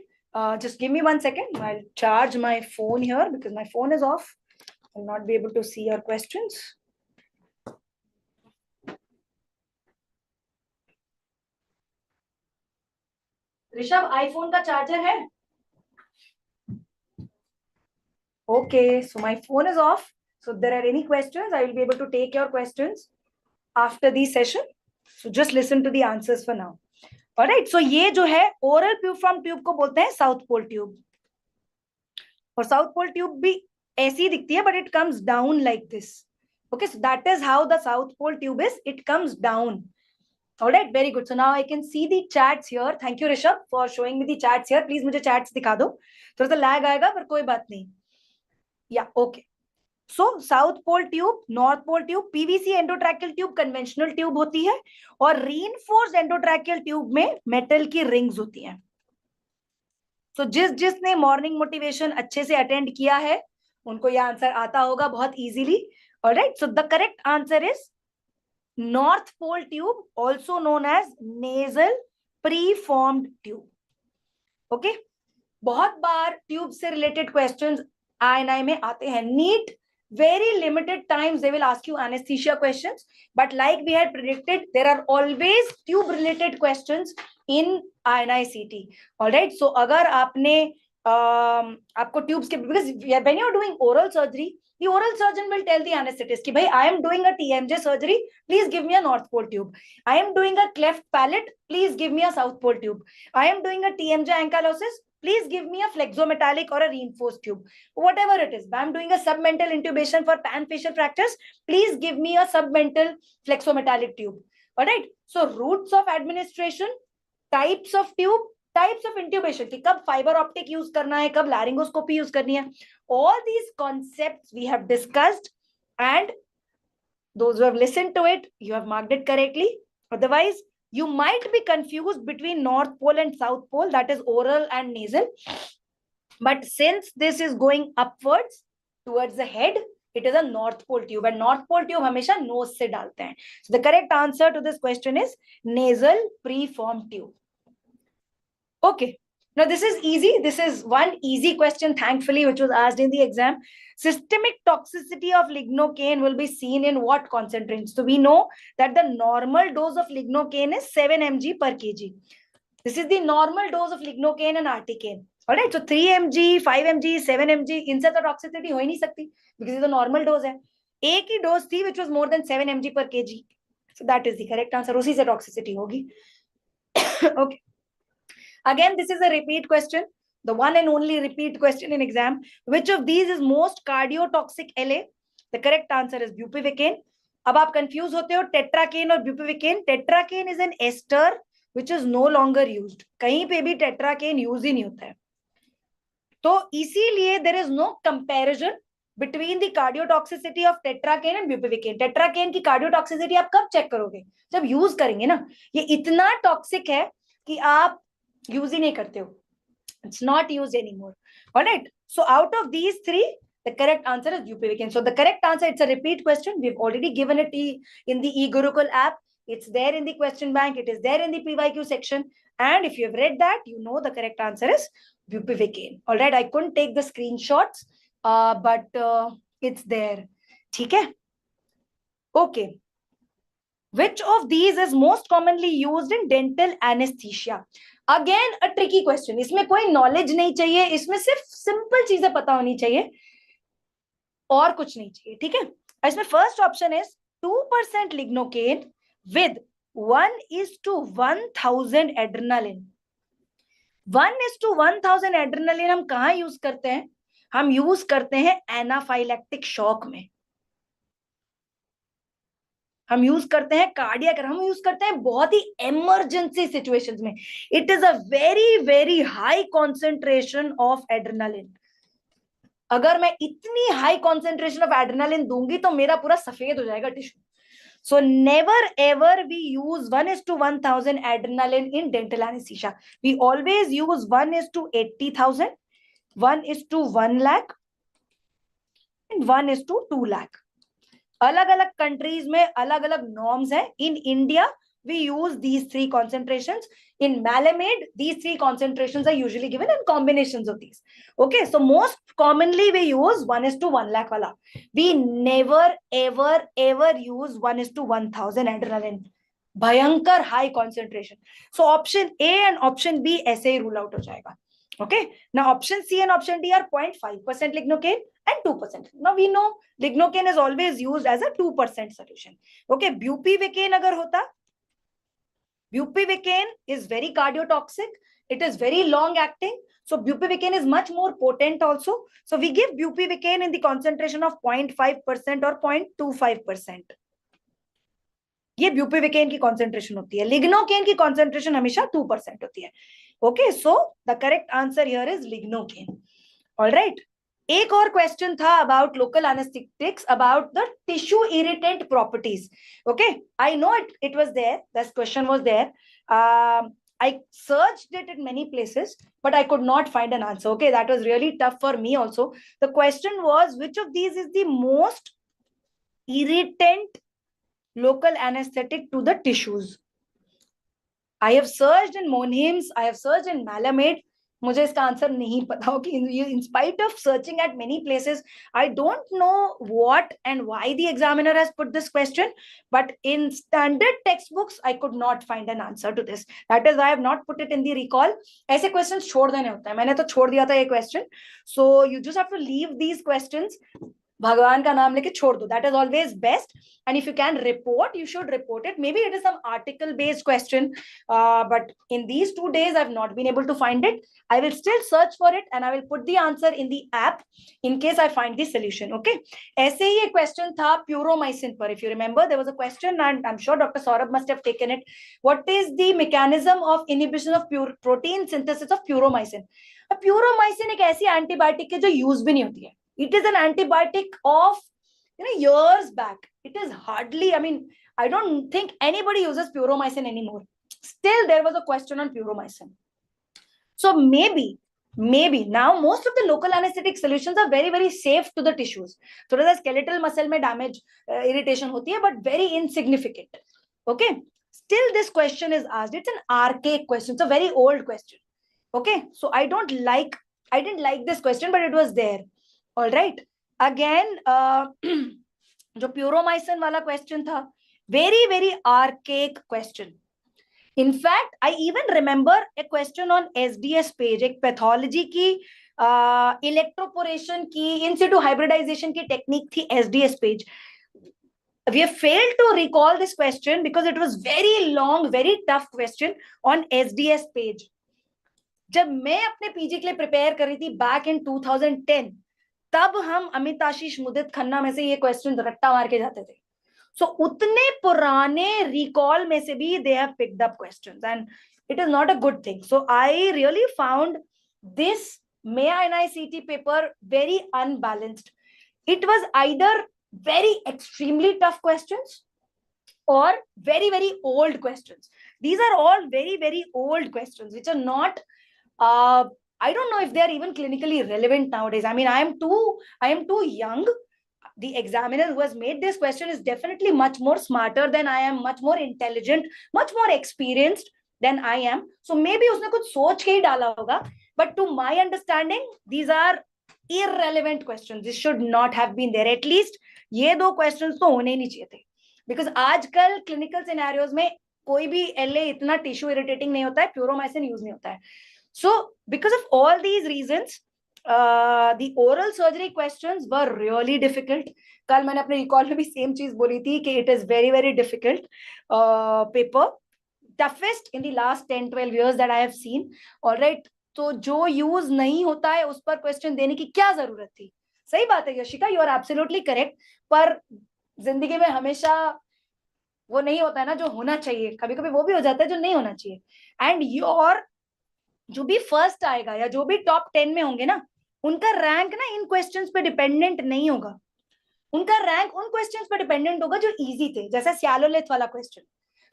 just give me 1 second. I'll charge my phone here because my phone is off. I'll not be able to see your questions. Rishabh, iPhone का charger है? Okay, so my phone is off. So if there are any questions, I will be able to take your questions after the session. So just listen to the answers for now. All right. So ये जो है oral preformed tube को बोलते हैं south pole tube. और south pole tube भी ऐसी दिखती है, but it comes down like this. Okay, so that is how the south pole tube is. It comes down. All right, very good. So now I can see the chats here. Thank you, Rishabh, for showing me the chats here. Please मुझे chats दिखा दो. थोड़ा सा lag आएगा पर कोई बात नहीं. Yeah, okay. So south pole tube, north pole tube, PVC endotracheal tube conventional tube होती है, और रीइंफोर्स्ड एंडोट्रैकियल ट्यूब में मेटल की रिंग्स होती हैं. सो जिसने मॉर्निंग मोटिवेशन अच्छे से अटेंड किया है उनको यह आंसर आता होगा बहुत easily. Alright, so the correct answer is north pole tube, also known as nasal preformed tube. Okay, बहुत बार ट्यूब से रिलेटेड क्वेश्चंस INI में आते हैं. NEET very limited times they will ask you anesthesia questions, but like we had predicted there are always tube related questions in INI CT. all right, so agar aapne aapko tubes ke, because when you are doing oral surgery, the oral surgeon will tell the anesthetist ki bhai I am doing a TMJ surgery, please give me a north pole tube. I am doing a cleft palate, please give me a south pole tube. I am doing a TMJ ankylosis, please give me a flexometallic or a reinforced tube. Whatever it is, I'm doing a submental intubation for panfacial fractures, please give me a submental flexometallic tube. All right, so routes of administration, types of tube, types of intubation, कि कब fiber optic use करना है, कब laryngoscopy use करनी है, all these concepts we have discussed, and those who have listened to it, you have marked it correctly. Otherwise, you might be confused between north pole and south pole, that is oral and nasal. But since this is going upwards towards the head, it is a north pole tube, and north pole tube हमेशा nose से डालते हैं. So the correct answer to this question is nasal preformed tube. Okay, now this is easy. This is one easy question, thankfully, which was asked in the exam. Systemic toxicity of lignocaine will be seen in what concentration? So we know that the normal dose of lignocaine is 7 mg per kg. This is the normal dose of lignocaine and articaine. All right, so 3 mg, 5 mg, 7 mg, इनसे तो toxicity हो ही नहीं सकती, because it's a normal dose है. एक ही dose थी which was more than 7 mg per kg. So that is the correct answer. उसी से toxicity होगी. Okay. Again, this is a repeat question, the one and only repeat question in exam. Which of these is most cardiotoxic LA? The correct answer is bupivacaine. अब आप confuse होते हो tetracaine और bupivacaine. Tetracaine is an ester which is no longer used. कहीं पे भी tetracaine use ही नहीं होता है. तो इसीलिए there is no comparison between the cardiotoxicity of tetracaine and bupivacaine. Tetracaine की cardiotoxicity आप कब check करोगे? जब use करेंगे ना. ये इतना toxic है कि आप use ही नहीं करते हो. It's not used anymore. All right. So out of these three, the correct answer is bupivacaine. So the correct answer, it's a repeat question. We've already given it in the eGurukul app. It's there in the question bank. It is there in the PYQ section. And if you have read that, you know the correct answer is bupivacaine. All right. I couldn't take the screenshots, but it's there. Okay. Okay. Which of these is most commonly used in dental anesthesia? Again, a tricky question. इसमें कोई knowledge नहीं चाहिए, इसमें सिर्फ simple चीजें पता होनी चाहिए, और कुछ नहीं चाहिए. ठीक है, इसमें first option is 2% lignocaine with 1:1000 adrenaline. 1:1000 adrenaline हम कहाँ यूज करते हैं? हम यूज करते हैं एनाफाइलेक्टिक शॉक में, हम यूज करते हैं कार्डियक, हम यूज करते हैं बहुत ही इमरजेंसी सिचुएशंस में. It is a very very high concentration of adrenaline. अगर मैं इतनी हाई कॉन्सेंट्रेशन ऑफ एड्रेनालिन दूंगी तो मेरा पूरा सफेद हो जाएगा tissue. So never ever we use 1:1000 adrenaline in dental anesthesia. We always use 1:80,000, 1:1 lakh, and 1:2 lakh. अलग अलग कंट्रीज में अलग अलग नॉर्म्स है. In India we use these three concentrations. In Malamade, these three concentrations are usually given in combinations of these. Okay, so most commonly we use 1:1 lakh wala. We never ever ever use 1:1000 adrenaline. भयंकर high concentration. So option A and option B ऐसे ही rule out हो जाएगा. Okay, now option C and option D are 0.5% lignocaine and 2%. Now we know lignocaine is always used as a 2% solution. Okay, bupivacaine अगर होता, bupivacaine is very cardiotoxic. It is very long acting. So bupivacaine is much more potent also. So we give bupivacaine in the concentration of 0.5% or 0.25%. ये bupivacaine की concentration होती है. Lignocaine की concentration हमेशा 2% होती है. Okay, so the correct answer here is lignocaine. All right. एक और क्वेश्चन था about local anaesthetics about the tissue irritant properties. Okay, I know it was there, this question was there. I searched it in many places, but I could not find an answer. Okay, that was really tough for me also. The question was, which of these is the most irritant local anesthetic to the tissues? I have searched in Monheim's, I have searched in Malamate. मुझे इसका answer नहीं पता हो कि in spite of searching at many places, I don't know what and why the examiner has put this question, but in standard textbooks, I could not find an answer to this. That is why I have not put it in the recall. ऐसे questions छोड़ देने होते हैं. मैंने तो छोड़ दिया था ये question. So you just have to leave these questions. भगवान का नाम लेके छोड़ दो. That is always best. And if you can report, you should report it. Maybe it is some article based question, but in these 2 days I've not been able to find it. I will still search for it and I will put the answer in the app in case I find the solution. Okay, ऐसे ही एक question था puromycin पर. If you remember, there was a question and I'm sure Dr. Saurabh must have taken it. What is the mechanism of inhibition of protein synthesis of puromycin? Puromycin एक ऐसी antibiotic है जो use भी नहीं होती है. It is an antibiotic of years back. It is hardly, I mean, I don't think anybody uses puromycin anymore. Still, there was a question on puromycin. So maybe now most of the local anesthetic solutions are very, very safe to the tissues. So the skeletal muscle में damage, irritation होती है, but very insignificant. Okay. Still, this question is asked. It's an archaic question. It's a very old question. Okay. So I didn't like this question, but it was there. All right. Again, जो puromycin वाला question था, very, very archaic question. In fact, I even remember a question on SDS page, एक pathology की electroporation की in situ hybridization की technique थी SDS page. We have failed to recall this question because it was very long, very tough question on SDS page. जब मैं अपने PG के लिए प्रिपेयर कर रही थी back in 2010, तब हम अमित आशीष मुदित खन्ना में से ये क्वेश्चन रट्टा मार के जाते थे. So उतने पुराने recall में से भी they have picked up questions and it is not a good thing. So I really found this May NICT paper very unbalanced. It was either very extremely tough questions or very, very old questions. These are all very, very old questions which are not I don't know if they are even clinically relevant nowadays. I mean, I am too young. The examiner who has made this question is definitely much more smarter than I am, much more intelligent, much more experienced than I am. So maybe उसने कुछ सोच के ही डाला होगा. But to my understanding, these are irrelevant questions. This should not have been there. At least ये दो questions तो होने ही नहीं चाहिए थे. Because आजकल clinical scenarios में कोई भी LA इतना tissue irritating नहीं होता है, puromycin use नहीं होता है. So because of all these reasons, the oral surgery questions were really difficult. कल मैंने अपने recall में भी same चीज बोली थी कि it is very, very difficult paper, toughest in the last 10-12 years that I have seen. All right, तो जो use नहीं होता है उस पर question देने की क्या जरूरत थी? सही बात है Yashika, you are absolutely correct. पर जिंदगी में हमेशा वो नहीं होता है ना जो होना चाहिए, कभी कभी वो भी हो जाता है जो नहीं होना चाहिए. And your जो भी फर्स्ट आएगा या जो भी टॉप 10 में होंगे ना, उनका रैंक ना इन क्वेश्चंस पे डिपेंडेंट नहीं होगा. उनका रैंक उन क्वेश्चंस पे डिपेंडेंट होगा जो इजी थे, जैसे सैलोलेथ वाला क्वेश्चन,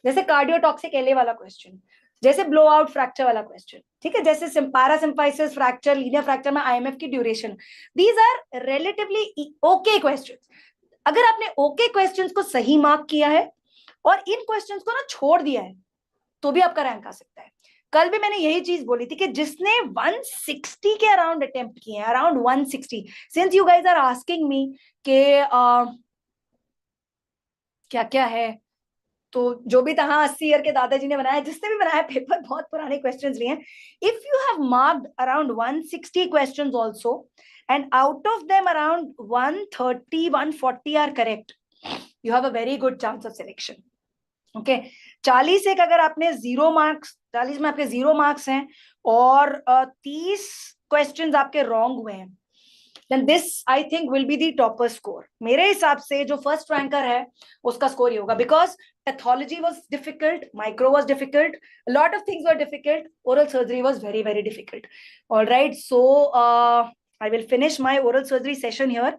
जैसे कार्डियोटॉक्सिक एलए वाला क्वेश्चन, जैसे ब्लो आउट फ्रैक्चर वाला क्वेश्चन, ठीक है, जैसे पैरासिम्फाइसिस फ्रैक्चर, लीनियर फ्रैक्चर में आईएमएफ की duration. These are relatively okay questions. अगर आपने ओके क्वेश्चंस को सही मार्क किया है और इन क्वेश्चंस को ना छोड़ दिया है, तो भी आपका रैंक आ सकता है. कल भी मैंने यही चीज बोली थी कि जिसने 160 के अराउंड अटेम्प्ट किए हैं, around 160, since you guys are asking me के क्या क्या है, तो जो भी था, हाँ 80 ईयर के दादाजी ने बनाया, जिसने भी बनाया पेपर, बहुत पुराने क्वेश्चंस लिए हैं. If you have marked around 160 questions also and out of them around 130 140 are correct, you have a very good chance of selection. Okay, 40 एक अगर आपने 0 मार्क्स, 40 में आपके 0 मार्क्स हैं और 30 क्वेश्चंस आपके रॉन्ग हुए हैं, then this I think will be the topper score. मेरे हिसाब से जो फर्स्ट रैंकर है उसका स्कोर ही होगा, because pathology was difficult, micro was difficult, a lot of things were difficult, oral surgery was very, very difficult. All right, so I will finish my oral surgery session here.